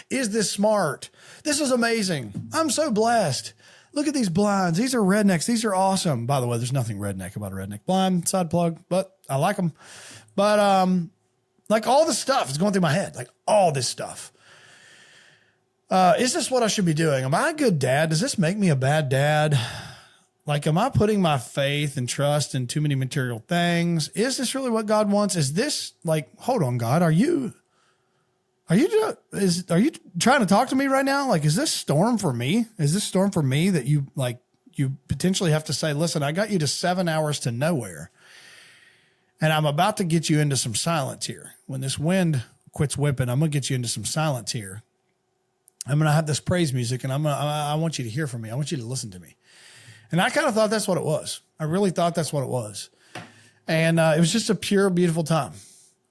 Speaker 2: Is this smart? This is amazing. I'm so blessed. Look at these blinds. These are rednecks. These are awesome. By the way, there's nothing redneck about a redneck blind, side plug, but I like them. But like all this stuff is going through my head, like all this stuff. Is this what I should be doing? Am I a good dad? Does this make me a bad dad? Like, am I putting my faith and trust in too many material things? Is this really what God wants? Is this like, hold on, God, are you trying to talk to me right now? Like, is this storm for me? Is this storm for me that you potentially have to say, listen, I got you to 7 hours to nowhere, and I'm about to get you into some silence here. When this wind quits whipping, I'm going to get you into some silence here. I'm going to have this praise music, and I want you to hear from me. I want you to listen to me. And I kind of thought that's what it was. I really thought that's what it was. And it was just a pure, beautiful time.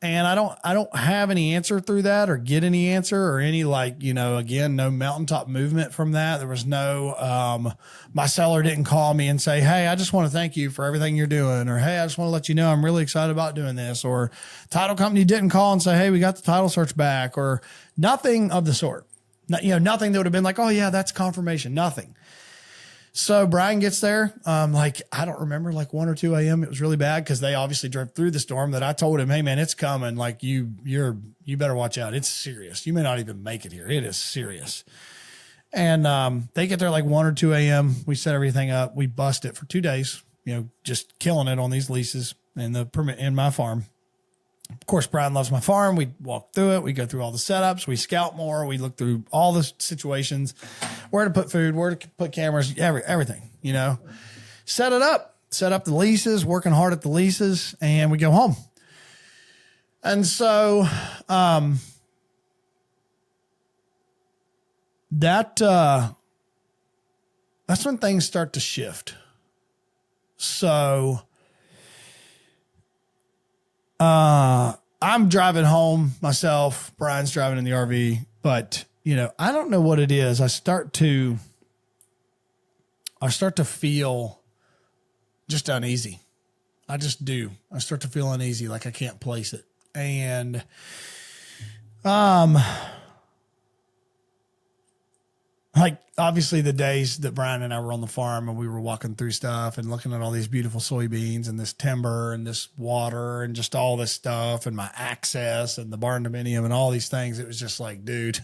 Speaker 2: And I don't have any answer through that or get any answer or any again, no mountaintop movement from that. There was no, my seller didn't call me and say, hey, I just want to thank you for everything you're doing. Or, hey, I just want to let you know I'm really excited about doing this. Or title company didn't call and say, hey, we got the title search back, or nothing of the sort. Nothing that would have been like, oh yeah, that's confirmation. Nothing. So Brian gets there, I don't remember, 1 or 2 a.m. It was really bad because they obviously drove through the storm. That I told him, hey man, it's coming. Like you better watch out. It's serious. You may not even make it here. It is serious. And they get there 1 or 2 a.m. We set everything up. We bust it for 2 days, just killing it on these leases and the permit in my farm. Of course, Brian loves my farm. We walk through it. We go through all the setups. We scout more. We look through all the situations, where to put food, where to put cameras, everything, set up the leases, working hard at the leases, and we go home. And so, that's when things start to shift. So, I'm driving home myself. Brian's driving in the RV, but I don't know what it is. I start to feel just uneasy. I just do. I start to feel uneasy. Like I can't place it. And, obviously the days that Brian and I were on the farm and we were walking through stuff and looking at all these beautiful soybeans and this timber and this water and just all this stuff and my access and the barn dominium and all these things, it was just like, dude,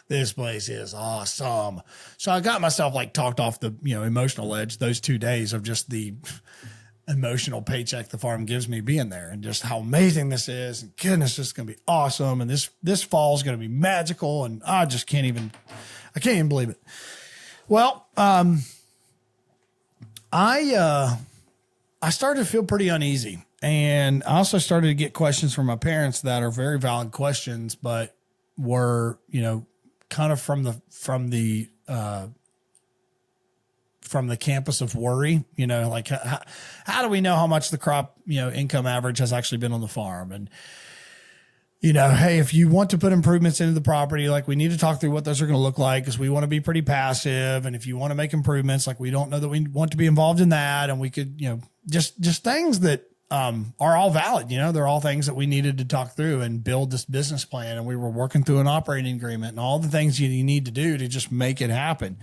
Speaker 2: this place is awesome. So I got myself talked off the, emotional edge those 2 days of just the emotional paycheck the farm gives me being there and just how amazing this is. And goodness, this is going to be awesome. And this fall is going to be magical. And I can't even believe it. Well, I started to feel pretty uneasy, and I also started to get questions from my parents that are very valid questions, but were, kind of from the campus of worry, how do we know how much the crop, income average has actually been on the farm? And, hey, if you want to put improvements into the property, we need to talk through what those are going to look like, because we want to be pretty passive. And if you want to make improvements, we don't know that we want to be involved in that. And we could, just things that are all valid. They're all things that we needed to talk through and build this business plan. And we were working through an operating agreement and all the things you need to do to just make it happen.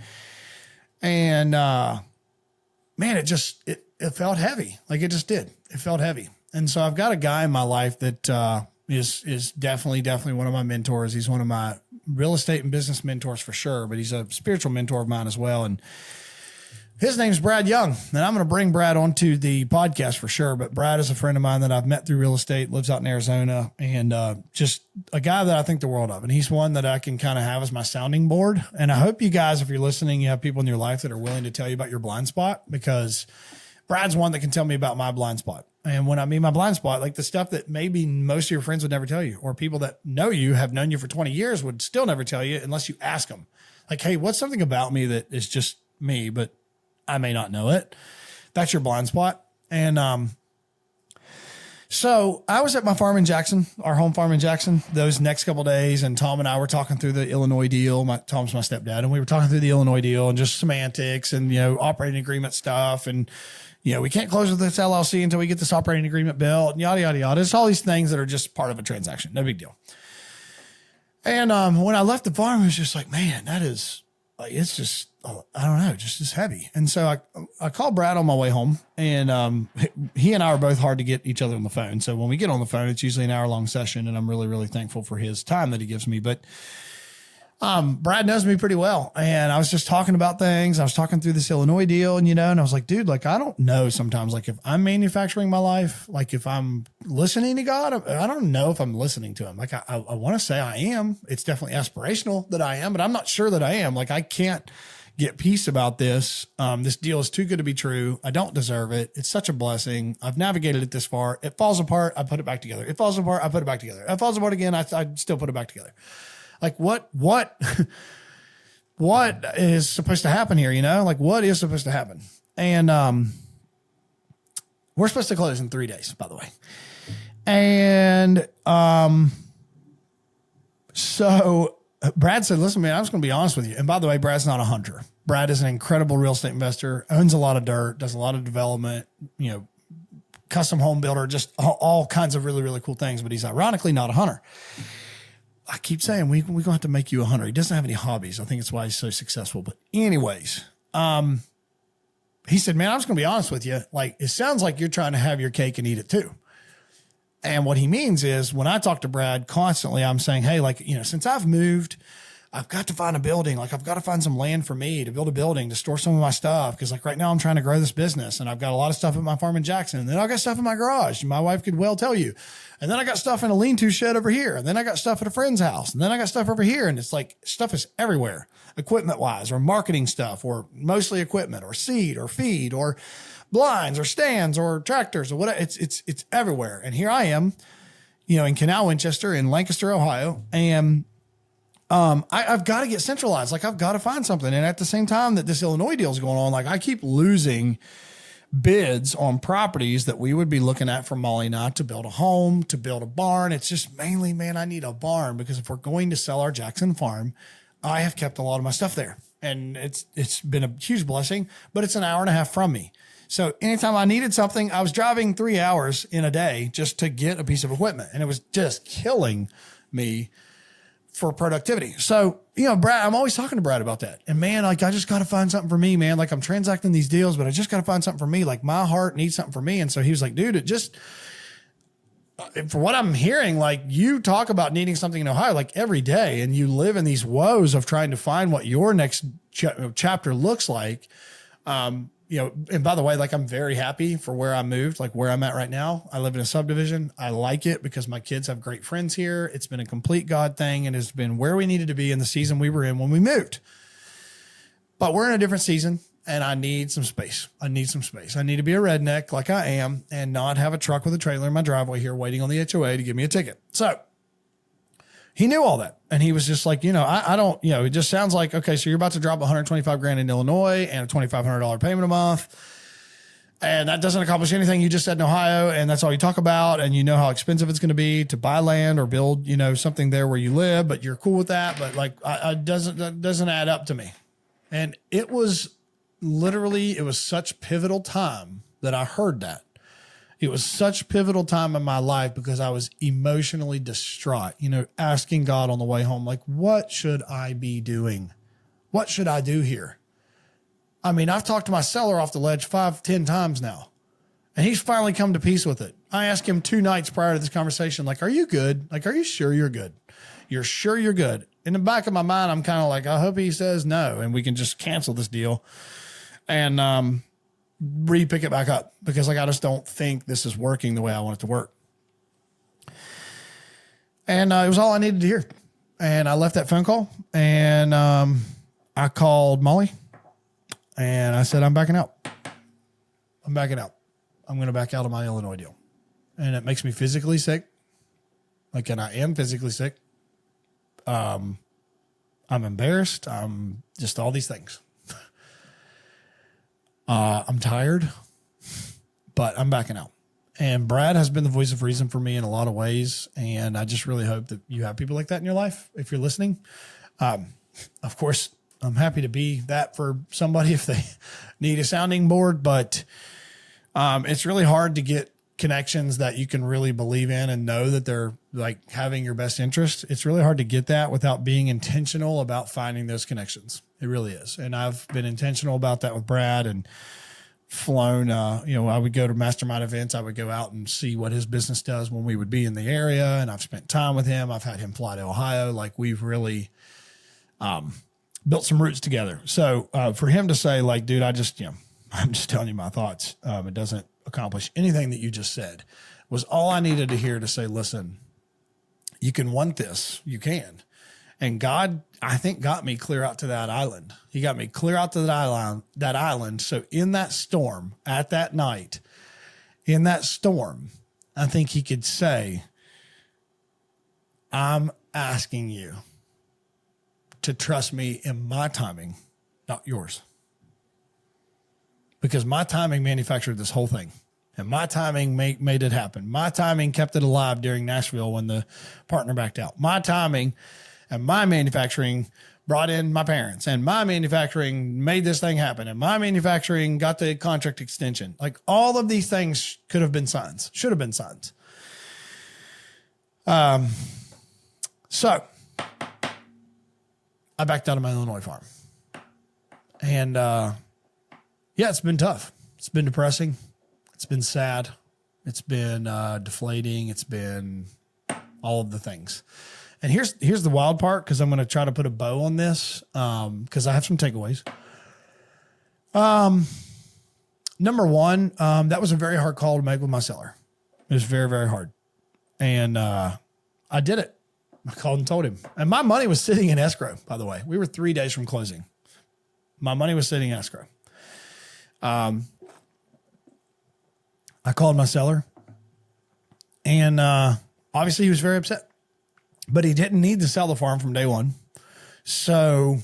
Speaker 2: And man, it felt heavy. It just did. It felt heavy. And so I've got a guy in my life that is definitely one of my mentors. He's one of my real estate and business mentors for sure, but he's a spiritual mentor of mine as well. And his name's Brad Young, and I'm going to bring Brad onto the podcast for sure. But Brad is a friend of mine that I've met through real estate, lives out in Arizona, and just a guy that I think the world of. And he's one that I can kind of have as my sounding board. And I hope you guys, if you're listening, you have people in your life that are willing to tell you about your blind spot, because Brad's one that can tell me about my blind spot. And when I mean my blind spot, like the stuff that maybe most of your friends would never tell you, or people that know you, have known you for 20 years, would still never tell you unless you ask them. Like, hey, what's something about me that is just me, but I may not know it? That's your blind spot. And so I was at my farm in Jackson, our home farm in Jackson, those next couple of days, and Tom and I were talking through the Illinois deal. Tom's my stepdad, and we were talking through the Illinois deal and just semantics and, operating agreement stuff. And, we can't close with this LLC until we get this operating agreement built, and yada, yada, yada. It's all these things that are just part of a transaction. No big deal. And when I left the farm, it was just like, man, that is, like, it's just, I don't know, just as heavy. And so I called Brad on my way home, and he and I are both hard to get each other on the phone. So when we get on the phone, it's usually an hour-long session, and I'm really, really thankful for his time that he gives me. But Brad knows me pretty well, and I was just talking about things. I was talking through this Illinois deal, and I was like, dude, like, I don't know sometimes, like, if I'm manufacturing my life, like, if I'm listening to God, I don't know if I'm listening to him. Like, I want to say I am. It's definitely aspirational that I am, but I'm not sure that I am. Like, I can't get peace about this. This deal is too good to be true. I don't deserve it. It's such a blessing. I've navigated it this far. It falls apart. I put it back together. It falls apart. I put it back together. It falls apart again. I still put it back together. Like, what is supposed to happen here? Like, what is supposed to happen? And, we're supposed to close in 3 days, by the way. And, so Brad said, listen, man, I'm just going to be honest with you. And by the way, Brad's not a hunter. Brad is an incredible real estate investor, owns a lot of dirt, does a lot of development, custom home builder, just all kinds of really, really cool things. But he's ironically not a hunter. I keep saying we're going to have to make you a hunter. He doesn't have any hobbies. I think it's why he's so successful. But anyways, he said, man, I'm just going to be honest with you. Like, it sounds like you're trying to have your cake and eat it too. And what he means is, when I talk to Brad constantly, I'm saying, hey, like, since I've moved, I've got to find a building. Like, I've got to find some land for me to build a building to store some of my stuff. Cause like right now I'm trying to grow this business, and I've got a lot of stuff at my farm in Jackson. And then I got stuff in my garage. My wife could well tell you. And then I got stuff in a lean-to shed over here. And then I got stuff at a friend's house. And then I got stuff over here. And it's like, stuff is everywhere, equipment wise, or marketing stuff, or mostly equipment, or seed, or feed, or blinds, or stands, or tractors, or whatever. It's everywhere. And here I am, in Canal Winchester in Lancaster, Ohio. And I've got to get centralized. Like, I've got to find something. And at the same time that this Illinois deal is going on, like, I keep losing bids on properties that we would be looking at for Molly and I to build a home, to build a barn. It's just mainly, man, I need a barn, because if we're going to sell our Jackson farm, I have kept a lot of my stuff there, and it's been a huge blessing, but it's an hour and a half from me. So anytime I needed something, I was driving 3 hours in a day just to get a piece of equipment, and it was just killing me for productivity. So, Brad, I'm always talking to Brad about that. And man, like, I just got to find something for me, man. Like, I'm transacting these deals, but I just got to find something for me. Like, my heart needs something for me. And so he was like, dude, it just, for what I'm hearing, like, you talk about needing something in Ohio, like, every day, and you live in these woes of trying to find what your next chapter looks like. And by the way, like, I'm very happy for where I moved, like where I'm at right now. I live in a subdivision. I like it because my kids have great friends here. It's been a complete God thing, and it's been where we needed to be in the season we were in when we moved. But we're in a different season, and I need some space. I need to be a redneck like I am, and not have a truck with a trailer in my driveway here waiting on the HOA to give me a ticket. So he knew all that. And he was just like, I don't, it just sounds like, okay, so you're about to drop $125,000 in Illinois and a $2,500 payment a month. And that doesn't accomplish anything you just said in Ohio. And that's all you talk about. And you know how expensive it's going to be to buy land or build, something there where you live, but you're cool with that. But like, that doesn't add up to me. And it was such pivotal time that I heard that. It was such pivotal time in my life because I was emotionally distraught, asking God on the way home, like, what should I be doing? What should I do here? I mean, I've talked to my seller off the ledge 5-10 times now, and he's finally come to peace with it. I asked him 2 nights prior to this conversation, like, are you good? Like, are you sure you're good? You're sure you're good? In the back of my mind, I'm kind of like, I hope he says no, and we can just cancel this deal. And, re-pick it back up, because like, I just don't think this is working the way I want it to work. And it was all I needed to hear. And I left that phone call, and I called Molly, and I said, I'm backing out. I'm backing out. I'm going to back out of my Illinois deal. And it makes me physically sick. Like, and I am physically sick. I'm embarrassed. I'm just all these things. I'm tired, but I'm backing out. And Brad has been the voice of reason for me in a lot of ways. And I just really hope that you have people like that in your life if you're listening. Of course, I'm happy to be that for somebody if they need a sounding board, but it's really hard to get connections that you can really believe in and know that they're like having your best interest. It's really hard to get that without being intentional about finding those connections. It really is. And I've been intentional about that with Brad and flown, I would go to mastermind events. I would go out and see what his business does when we would be in the area. And I've spent time with him. I've had him fly to Ohio. Like, we've really, built some roots together. So, for him to say, like, dude, I'm just telling you my thoughts. It doesn't accomplish anything that you just said, was all I needed to hear to say, listen, you can want this. You can. And God, I think, got me clear out to that island. He got me clear out to that island. So in that storm, at that night, in that storm, I think he could say, I'm asking you to trust me in my timing, not yours. Because my timing manufactured this whole thing. And my timing made it happen. My timing kept it alive during Nashville when the partner backed out. My timing and my manufacturing brought in my parents. And my manufacturing made this thing happen. And my manufacturing got the contract extension. Like, all of these things could have been signs. Should have been signs. So I backed out of my Illinois farm. And, yeah, it's been tough. It's been depressing. It's been sad. It's been deflating. It's been all of the things. And here's the wild part, because I'm going to try to put a bow on this, because I have some takeaways. Number one, that was a very hard call to make with my seller. It was very, very hard. And I did it. I called and told him. And my money was sitting in escrow, by the way. We were 3 days from closing. My money was sitting in escrow. I called my seller, and obviously he was very upset, but he didn't need to sell the farm from day one. So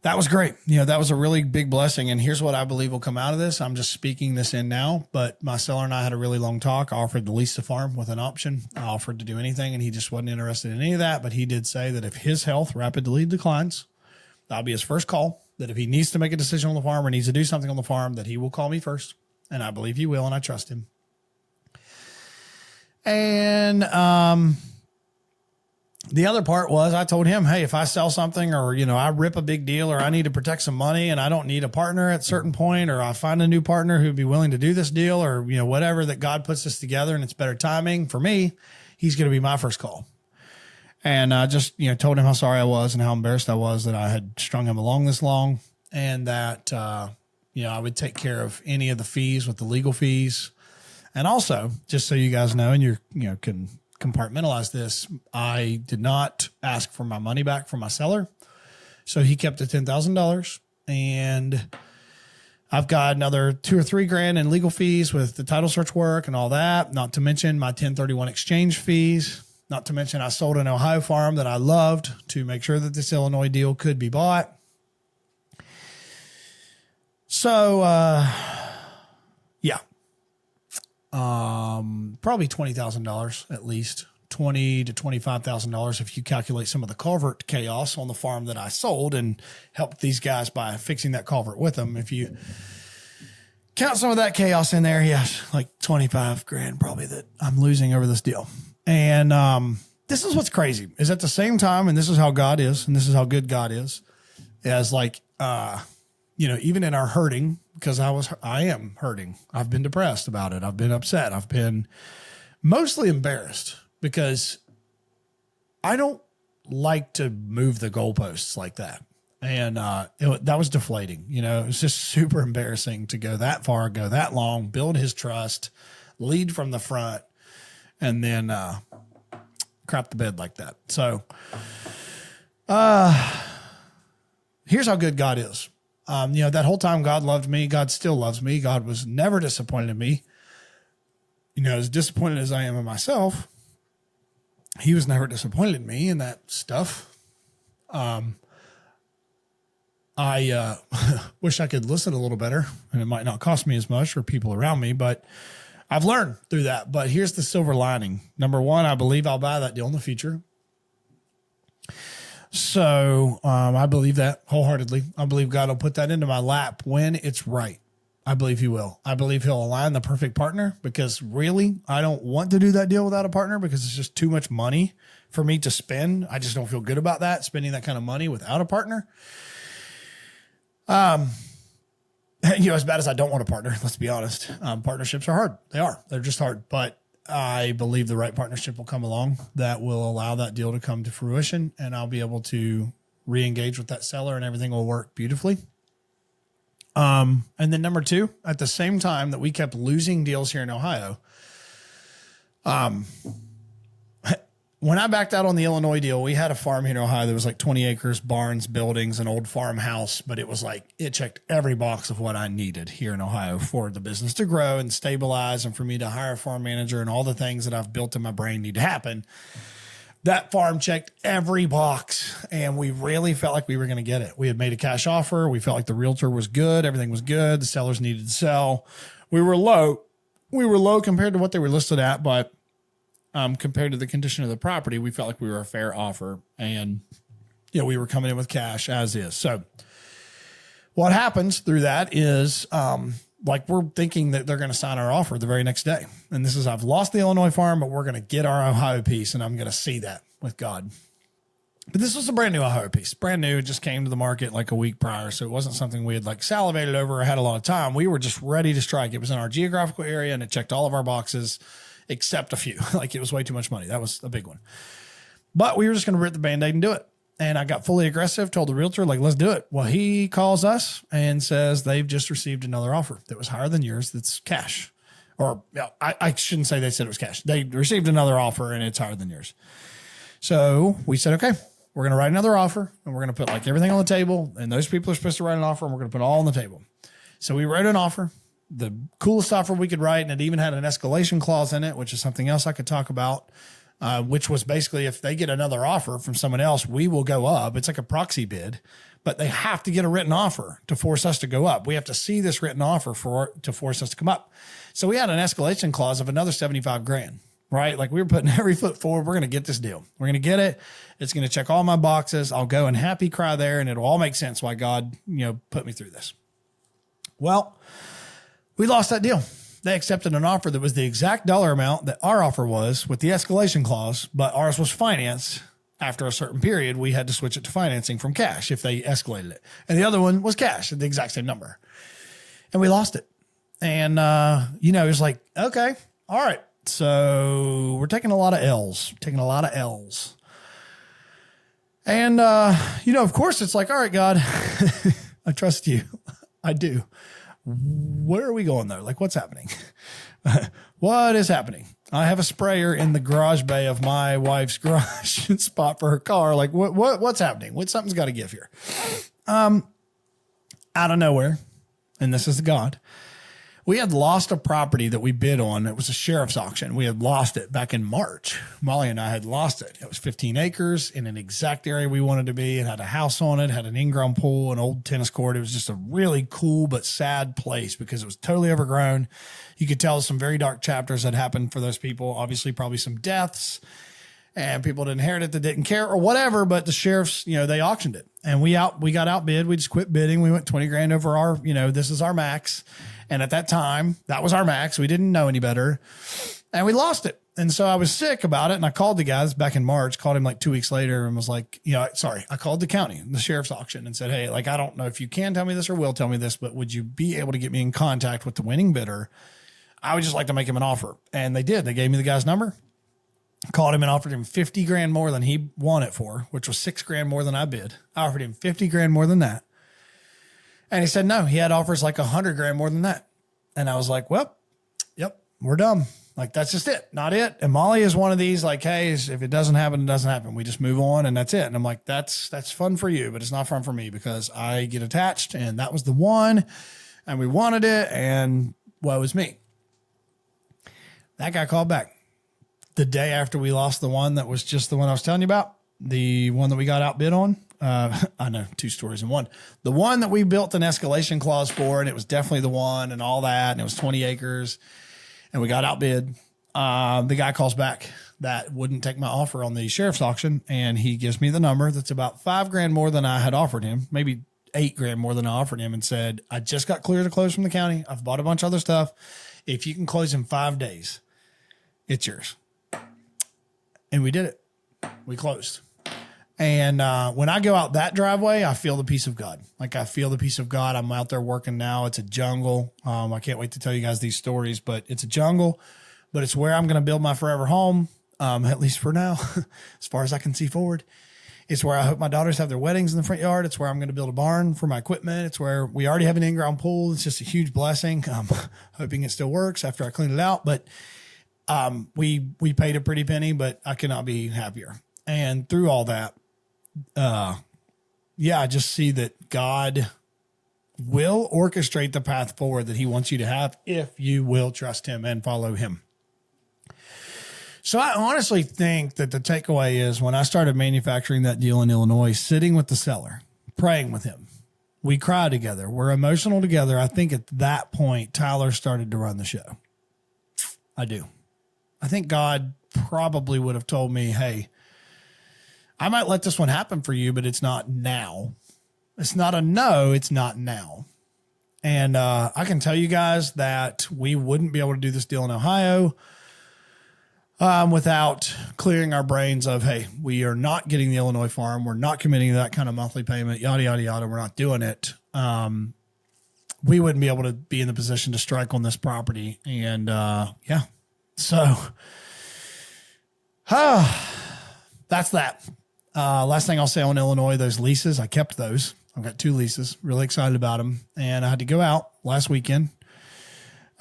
Speaker 2: that was great. That was a really big blessing. And here's what I believe will come out of this. I'm just speaking this in now, but my seller and I had a really long talk. I offered to lease the farm with an option. I offered to do anything, and he just wasn't interested in any of that. But he did say that if his health rapidly declines, that'll be his first call. That if he needs to make a decision on the farm or needs to do something on the farm, that he will call me first. And I believe he will, and I trust him. And the other part was, I told him, hey, if I sell something, or, I rip a big deal, or I need to protect some money and I don't need a partner at a certain point, or I find a new partner who'd be willing to do this deal, or, whatever, that God puts us together and it's better timing for me, he's going to be my first call. And I just, told him how sorry I was and how embarrassed I was that I had strung him along this long, and that, I would take care of any of the fees with the legal fees. And also, just so you guys know, and you can compartmentalize this, I did not ask for my money back from my seller. So he kept the $10,000, and I've got another $2,000 or $3,000 in legal fees with the title search work and all that, not to mention my 1031 exchange fees. Not to mention I sold an Ohio farm that I loved to make sure that this Illinois deal could be bought. So, yeah. Probably $20,000 at least. $20,000 to $25,000 if you calculate some of the culvert chaos on the farm that I sold and helped these guys by fixing that culvert with them. If you count some of that chaos in there, yes, like $25,000 probably that I'm losing over this deal. And this is what's crazy, is at the same time, and this is how God is, and this is how good God is like, even in our hurting, because I am hurting. I've been depressed about it. I've been upset. I've been mostly embarrassed, because I don't like to move the goalposts like that. And that was deflating. It was just super embarrassing to go that far, go that long, build his trust, lead from the front, and then crap the bed like that. So here's how good God is. That whole time God loved me. God still loves me. God was never disappointed in me. As disappointed as I am in myself, he was never disappointed in me in that stuff. I wish I could listen a little better, and it might not cost me as much or people around me, but I've learned through that. But here's the silver lining. Number one, I believe I'll buy that deal in the future. So I believe that wholeheartedly. I believe God will put that into my lap when it's right. I believe he will. I believe he'll align the perfect partner, because really, I don't want to do that deal without a partner, because it's just too much money for me to spend. I just don't feel good about that, spending that kind of money without a partner. As bad as I don't want a partner, let's be honest. Partnerships are hard. They are. They're just hard. But I believe the right partnership will come along that will allow that deal to come to fruition, and I'll be able to re-engage with that seller and everything will work beautifully. And then number two, at the same time that we kept losing deals here in Ohio, when I backed out on the Illinois deal, we had a farm here in Ohio that was like 20 acres, barns, buildings, an old farmhouse, but it was like, it checked every box of what I needed here in Ohio for the business to grow and stabilize, and for me to hire a farm manager, and all the things that I've built in my brain need to happen. That farm checked every box, and we really felt like we were going to get it. We had made a cash offer. We felt like the realtor was good. Everything was good. The sellers needed to sell. We were low. Compared to what they were listed at, but compared to the condition of the property, we felt like we were a fair offer, and we were coming in with cash as is. So what happens through that is, we're thinking that they're going to sign our offer the very next day. And this is, I've lost the Illinois farm, but we're going to get our Ohio piece, and I'm going to see that with God. But this was a brand new Ohio piece, brand new. It just came to the market like a week prior. So it wasn't something we had salivated over or had a lot of time. We were just ready to strike. It was in our geographical area, and it checked all of our boxes except a few. It was way too much money. That was a big one. But we were just going to rip the Band-Aid and do it. And I got fully aggressive, told the realtor, let's do it. Well, he calls us and says they've just received another offer that was higher than yours. That's cash. Or I shouldn't say they said it was cash. They received another offer and it's higher than yours. So we said, okay, we're going to write another offer, and we're going to put everything on the table. And those people are supposed to write an offer, and we're going to put it all on the table. So we wrote an offer, the coolest offer we could write. And it even had an escalation clause in it, which is something else I could talk about. Which was basically, if they get another offer from someone else, we will go up. It's like a proxy bid, but they have to get a written offer to force us to go up. We have to see this written offer to force us to come up. So we had an escalation clause of another $75,000, right? We were putting every foot forward. We're going to get this deal. We're going to get it. It's going to check all my boxes. I'll go and happy cry there, and it'll all make sense why God, put me through this. Well, we lost that deal. They accepted an offer that was the exact dollar amount that our offer was with the escalation clause, but ours was financed. After a certain period, we had to switch it to financing from cash if they escalated it. And the other one was cash at the exact same number. And we lost it. And, it was okay, all right. So we're taking a lot of L's, And, of course, it's all right, God, I trust you. I do. Where are we going though? What's happening? What is happening? I have a sprayer in the garage bay of my wife's garage spot for her car. What's happening? Something's got to give here. Out of nowhere, and this is God, we had lost a property that we bid on. It was a sheriff's auction. We had lost it back in March. Molly and I had lost it. It was 15 acres in an exact area we wanted to be. It had a house on it, had an in-ground pool, an old tennis court. It was just a really cool but sad place because it was totally overgrown. You could tell some very dark chapters had happened for those people. Obviously, probably some deaths, and people that inherited that didn't care or whatever, but the sheriffs, they auctioned it, and we got outbid. We just quit bidding. We went $20,000 over our, this is our max. And at that time, that was our max. We didn't know any better, and we lost it. And so I was sick about it. And I called the guys back in March, called him 2 weeks later, and was I called the county, the sheriff's auction, and said, hey, I don't know if you can tell me this or will tell me this, but would you be able to get me in contact with the winning bidder? I would just like to make him an offer. And they did. They gave me the guy's number, called him and offered him $50,000 more than he won it for, which was $6,000 more than I bid. I offered him $50,000 more than that. And he said, no, he had offers $100,000 more than that. And I was like, well, yep, we're done. Like, that's just it, not it. And Molly is one of these, like, hey, if it doesn't happen, it doesn't happen. We just move on and that's it. And I'm like, that's fun for you, but it's not fun for me because I get attached and that was the one and we wanted it. And woe is me. That guy called back the day after we lost the one that was just the one I was telling you about, the one that we got outbid on. I know, 2 stories in one. The one that we built an escalation clause for, and it was definitely the one and all that, and it was 20 acres, and we got outbid. The guy calls back that wouldn't take my offer on the sheriff's auction, and he gives me the number that's about $5,000 more than I had offered him, maybe $8,000 more than I offered him, and said, I just got clear to close from the county. I've bought a bunch of other stuff. If you can close in 5 days, it's yours. And we did it. We closed. And when I go out that driveway, I feel the peace of God. Like, I feel the peace of God. I'm out there working now. It's a jungle. I can't wait to tell you guys these stories, but it's a jungle. But it's where I'm going to build my forever home, at least for now, as far as I can see forward. It's where I hope my daughters have their weddings in the front yard. It's where I'm going to build a barn for my equipment. It's where we already have an in-ground pool. It's just a huge blessing. I'm hoping it still works after I clean it out. But we paid a pretty penny, but I could not be happier. And through all that, I just see that God will orchestrate the path forward that he wants you to have if you will trust him and follow him. So I honestly think that the takeaway is when I started manufacturing that deal in Illinois, sitting with the seller, praying with him, we cried together, we're emotional together. I think at that point, Tyler started to run the show. I do. I think God probably would have told me, hey, I might let this one happen for you, but it's not now. It's not a no, it's not now. And I can tell you guys that we wouldn't be able to do this deal in Ohio without clearing our brains of, hey, we are not getting the Illinois farm. We're not committing to that kind of monthly payment, yada, yada, yada. We're not doing it. We wouldn't be able to be in the position to strike on this property. And so that's that. Last thing I'll say on Illinois, those leases, I kept those. I've got 2 leases, really excited about them. And I had to go out last weekend.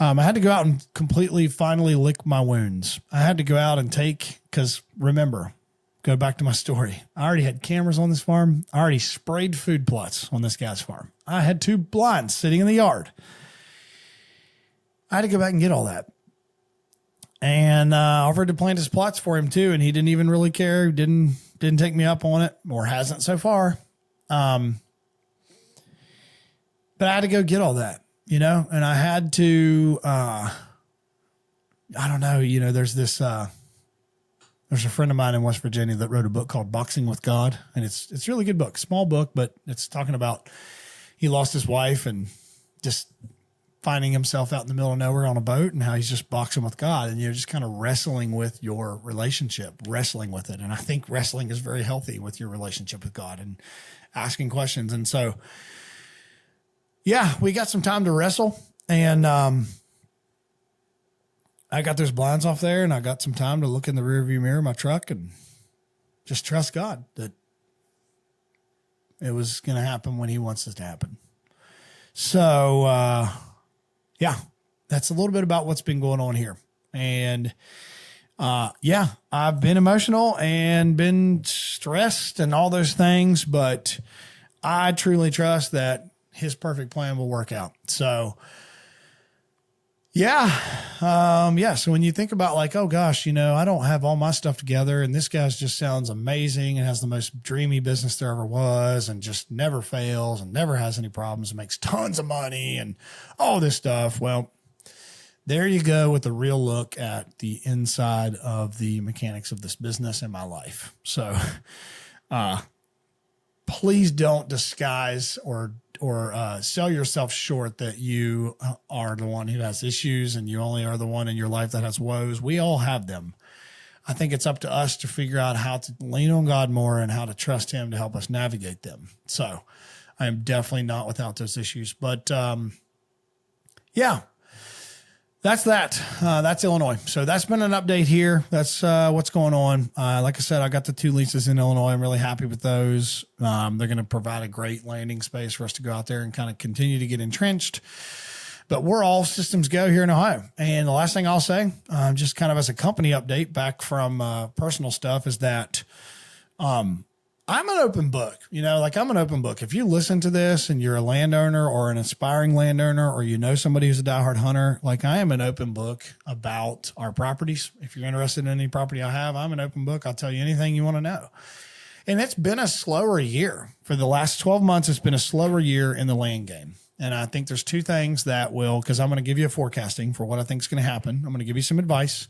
Speaker 2: I had to go out and completely, finally lick my wounds. I had to go out and because remember, go back to my story. I already had cameras on this farm. I already sprayed food plots on this guy's farm. I had 2 blinds sitting in the yard. I had to go back and get all that. And offered to plant his plots for him too. And he didn't even really care. Didn't take me up on it, or hasn't so far. But I had to go get all that, and I had to, I don't know, there's this, there's a friend of mine in West Virginia that wrote a book called Boxing with God. And it's a really good book, small book, but it's talking about, he lost his wife and just finding himself out in the middle of nowhere on a boat and how he's just boxing with God and just kind of wrestling with your relationship, wrestling with it. And I think wrestling is very healthy with your relationship with God and asking questions. And so, we got some time to wrestle and, I got those blinds off there and I got some time to look in the rearview mirror of my truck and just trust God that it was going to happen when he wants it to happen. So, that's a little bit about what's been going on here. And, I've been emotional and been stressed and all those things, but I truly trust that his perfect plan will work out. So, so when you think about like, oh gosh, I don't have all my stuff together and this guy just sounds amazing and has the most dreamy business there ever was and just never fails and never has any problems and makes tons of money and all this stuff. Well, there you go with a real look at the inside of the mechanics of this business in my life. So, please don't disguise or sell yourself short that you are the one who has issues and you only are the one in your life that has woes. We all have them. I think it's up to us to figure out how to lean on God more and how to trust him to help us navigate them. So I am definitely not without those issues, but that's that. That's Illinois. So that's been an update here. That's what's going on. Like I said, I got the 2 leases in Illinois. I'm really happy with those. They're going to provide a great landing space for us to go out there and kind of continue to get entrenched. But we're all systems go here in Ohio. And the last thing I'll say, just kind of as a company update back from personal stuff, is that I'm an open book. I'm an open book. If you listen to this and you're a landowner or an aspiring landowner, or you know somebody who's a diehard hunter, I am an open book about our properties. If you're interested in any property I have, I'm an open book. I'll tell you anything you want to know. And it's been a slower year. For the last 12 months, it's been a slower year in the land game. And I think there's two things that will, because I'm going to give you a forecasting for what I think is going to happen. I'm going to give you some advice.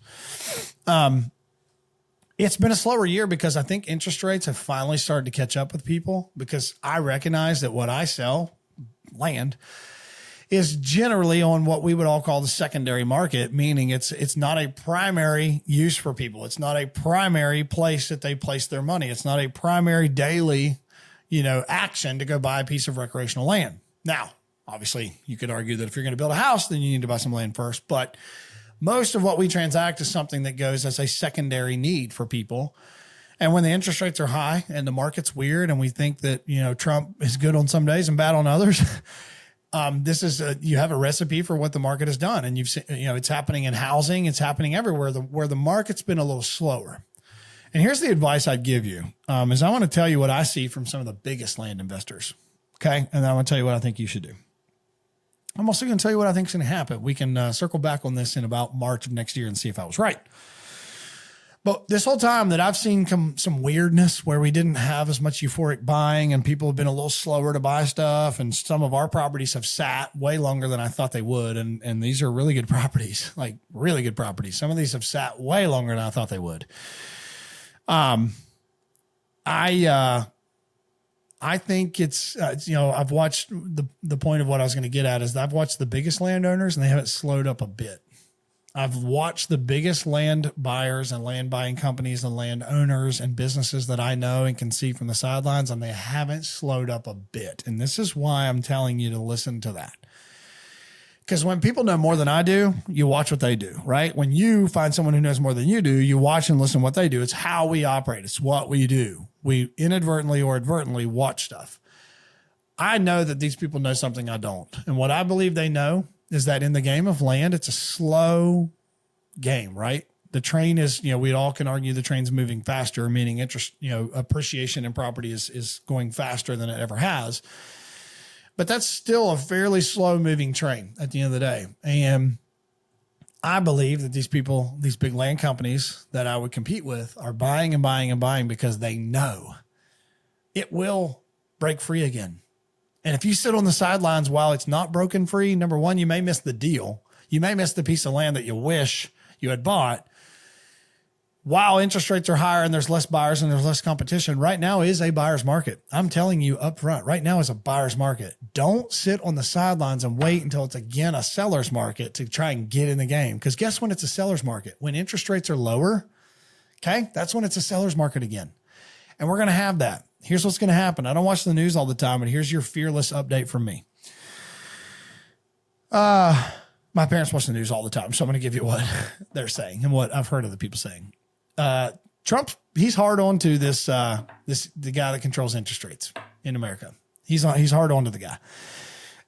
Speaker 2: It's been a slower year because I think interest rates have finally started to catch up with people, because I recognize that what I sell, land, is generally on what we would all call the secondary market, meaning it's not a primary use for people. It's not a primary place that they place their money. It's not a primary daily, action to go buy a piece of recreational land. Now, obviously, you could argue that if you're going to build a house, then you need to buy some land first. But most of what we transact is something that goes as a secondary need for people. And when the interest rates are high and the market's weird, and we think that, Trump is good on some days and bad on others, you have a recipe for what the market has done. And you've seen, it's happening in housing. It's happening everywhere where the market's been a little slower. And here's the advice I'd give you, is I want to tell you what I see from some of the biggest land investors. Okay. And then I want to tell you what I think you should do. I'm also going to tell you what I think is going to happen. We can circle back on this in about March of next year and see if I was right. But this whole time that I've seen some weirdness where we didn't have as much euphoric buying, and people have been a little slower to buy stuff, and some of our properties have sat way longer than I thought they would. And these are really good properties, really good properties. Some of these have sat way longer than I thought they would. I think it's, I've watched the point of what I was going to get at is that I've watched the biggest landowners and they haven't slowed up a bit. I've watched the biggest land buyers and land buying companies and land owners and businesses that I know and can see from the sidelines, and they haven't slowed up a bit. And this is why I'm telling you to listen to that. Because when people know more than I do, you watch what they do, right? When you find someone who knows more than you do, you watch and listen to what they do. It's how we operate. It's what we do. We inadvertently or advertently watch stuff. I know that these people know something I don't. And what I believe they know is that in the game of land, it's a slow game, right? The train is, we all can argue the train's moving faster, meaning interest, appreciation in property is going faster than it ever has. But that's still a fairly slow moving train at the end of the day. And I believe that these people, these big land companies that I would compete with, are buying and buying and buying because they know it will break free again. And if you sit on the sidelines while it's not broken free, number one, you may miss the deal. You may miss the piece of land that you wish you had bought. While interest rates are higher and there's less buyers and there's less competition, right now is a buyer's market. I'm telling you up front, right now is a buyer's market. Don't sit on the sidelines and wait until it's again a seller's market to try and get in the game. Because guess when it's a seller's market? When interest rates are lower, okay, that's when it's a seller's market again. And we're going to have that. Here's what's going to happen. I don't watch the news all the time, but here's your fearless update from me. My parents watch the news all the time, so I'm going to give you what they're saying and what I've heard other people saying. Trump, he's hard on to the guy that controls interest rates in America. He's hard on to the guy.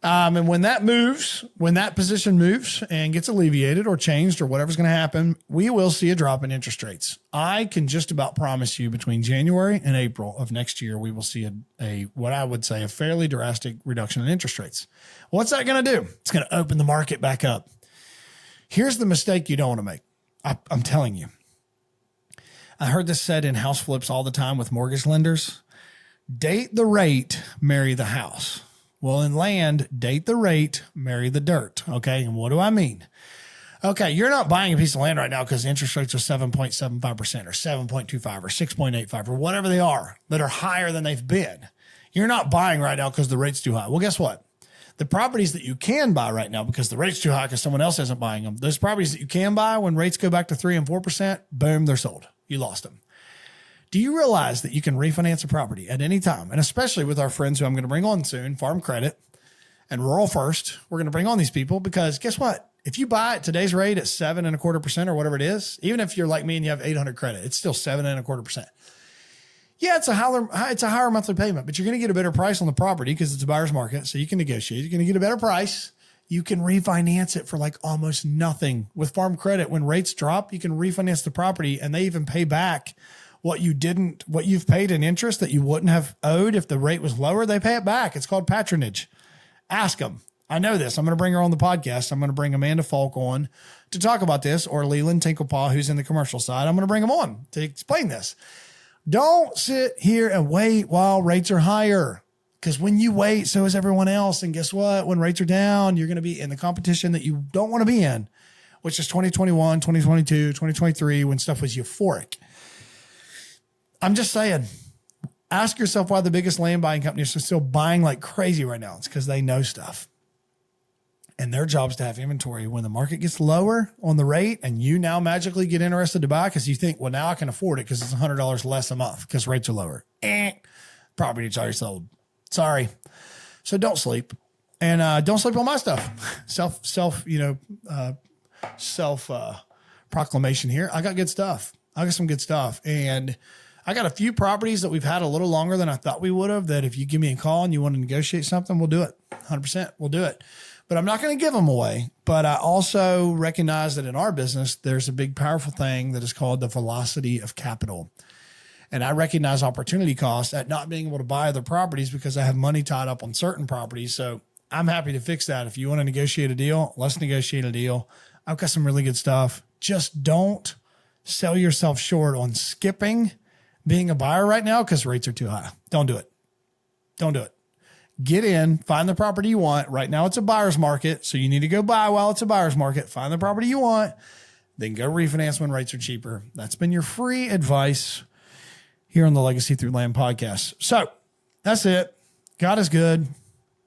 Speaker 2: And when that position moves and gets alleviated or changed or whatever's going to happen, we will see a drop in interest rates. I can just about promise you between January and April of next year, we will see a what I would say a fairly drastic reduction in interest rates. What's that going to do? It's going to open the market back up. Here's the mistake you don't want to make. I'm telling you. I heard this said in house flips all the time with mortgage lenders. Date the rate, marry the house. Well, in land, date the rate, marry the dirt. Okay. And what do I mean? Okay. You're not buying a piece of land right now because interest rates are 7.75% or 7.25 or 6.85 or whatever they are that are higher than they've been. You're not buying right now because the rate's too high. Well, guess what? The properties that you can buy right now because the rate's too high because someone else isn't buying them, those properties that you can buy when rates go back to 3 and 4%, boom, they're sold. You lost them. Do you realize that you can refinance a property at any time? And especially with our friends who I'm going to bring on soon, Farm Credit and Rural First, we're going to bring on these people because guess what? If you buy at today's rate at 7.25% or whatever it is, even if you're like me and you have 800 credit, it's still 7.25%. Yeah, it's a higher monthly payment, but you're going to get a better price on the property because it's a buyer's market. So you can negotiate. You're going to get a better price. you can refinance it for like almost nothing. With Farm Credit, when rates drop, you can refinance the property and they even pay back what you've paid in interest that you wouldn't have owed if the rate was lower. They pay it back. It's called patronage. Ask them. I know this. I'm going to bring her on the podcast. I'm going to bring Amanda Falk on to talk about this, or Leland Tinklepaw, who's in the commercial side. I'm going to bring them on to explain this. Don't sit here and wait while rates are higher, because when you wait, so is everyone else. And guess what? When rates are down, you're going to be in the competition that you don't want to be in, which is 2021, 2022, 2023, when stuff was euphoric. I'm just saying, ask yourself why the biggest land buying companies are still buying like crazy right now. It's because they know stuff. And their job is to have inventory. When the market gets lower on the rate and you now magically get interested to buy because you think, well, now I can afford it because it's $100 less a month because rates are lower. Property's already sold. Sorry. So don't sleep. And don't sleep on my stuff. Self proclamation here. I got good stuff. I got some good stuff. And I got a few properties that we've had a little longer than I thought we would have, that if you give me a call and you want to negotiate something, we'll do it. 100%. We'll do it. But I'm not going to give them away. But I also recognize that in our business, there's a big, powerful thing that is called the velocity of capital. And I recognize opportunity cost at not being able to buy other properties because I have money tied up on certain properties. So I'm happy to fix that. If you want to negotiate a deal, let's negotiate a deal. I've got some really good stuff. Just don't sell yourself short on skipping being a buyer right now because rates are too high. Don't do it. Don't do it. Get in, find the property you want. Right now it's a buyer's market, so you need to go buy while it's a buyer's market. Find the property you want, then go refinance when rates are cheaper. That's been your free advice here on the Legacy Through Land podcast. So that's it. God is good.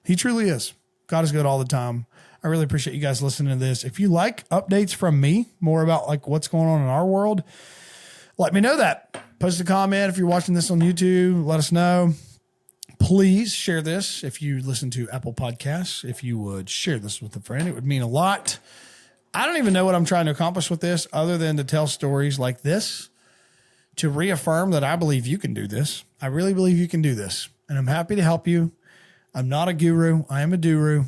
Speaker 2: He truly is. God is good all the time. I really appreciate you guys listening to this. If you like updates from me, more about like what's going on in our world, let me know that. Post a comment. If you're watching this on YouTube, let us know. Please share this. If you listen to Apple Podcasts, if you would share this with a friend, it would mean a lot. I don't even know what I'm trying to accomplish with this other than to tell stories like this to reaffirm that I believe you can do this. I really believe you can do this. And I'm happy to help you. I'm not a guru. I am a duru.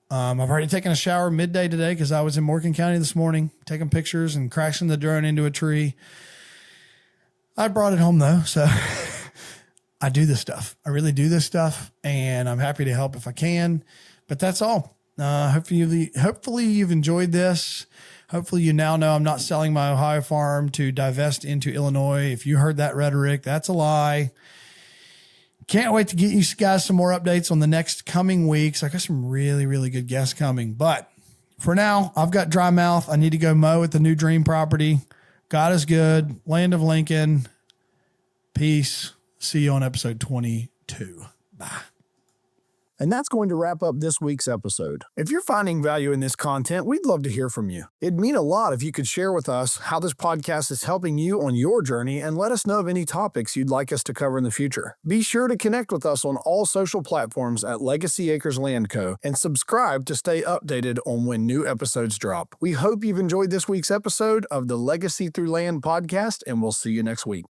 Speaker 2: I've already taken a shower midday today because I was in Morgan County this morning taking pictures and crashing the drone into a tree. I brought it home though, so I do this stuff. I really do this stuff, and I'm happy to help if I can. But that's all. Hopefully you've enjoyed this. Hopefully you now know I'm not selling my Ohio farm to divest into Illinois. If you heard that rhetoric, that's a lie. Can't wait to get you guys some more updates on the next coming weeks. I got some really, really good guests coming. But for now, I've got dry mouth. I need to go mow at the new dream property. God is good. Land of Lincoln. Peace. See you on episode 22. Bye.
Speaker 1: And that's going to wrap up this week's episode. If you're finding value in this content, we'd love to hear from you. It'd mean a lot if you could share with us how this podcast is helping you on your journey and let us know of any topics you'd like us to cover in the future. Be sure to connect with us on all social platforms at Legacy Acres Land Co. and subscribe to stay updated on when new episodes drop. We hope you've enjoyed this week's episode of the Legacy Through Land podcast, and we'll see you next week.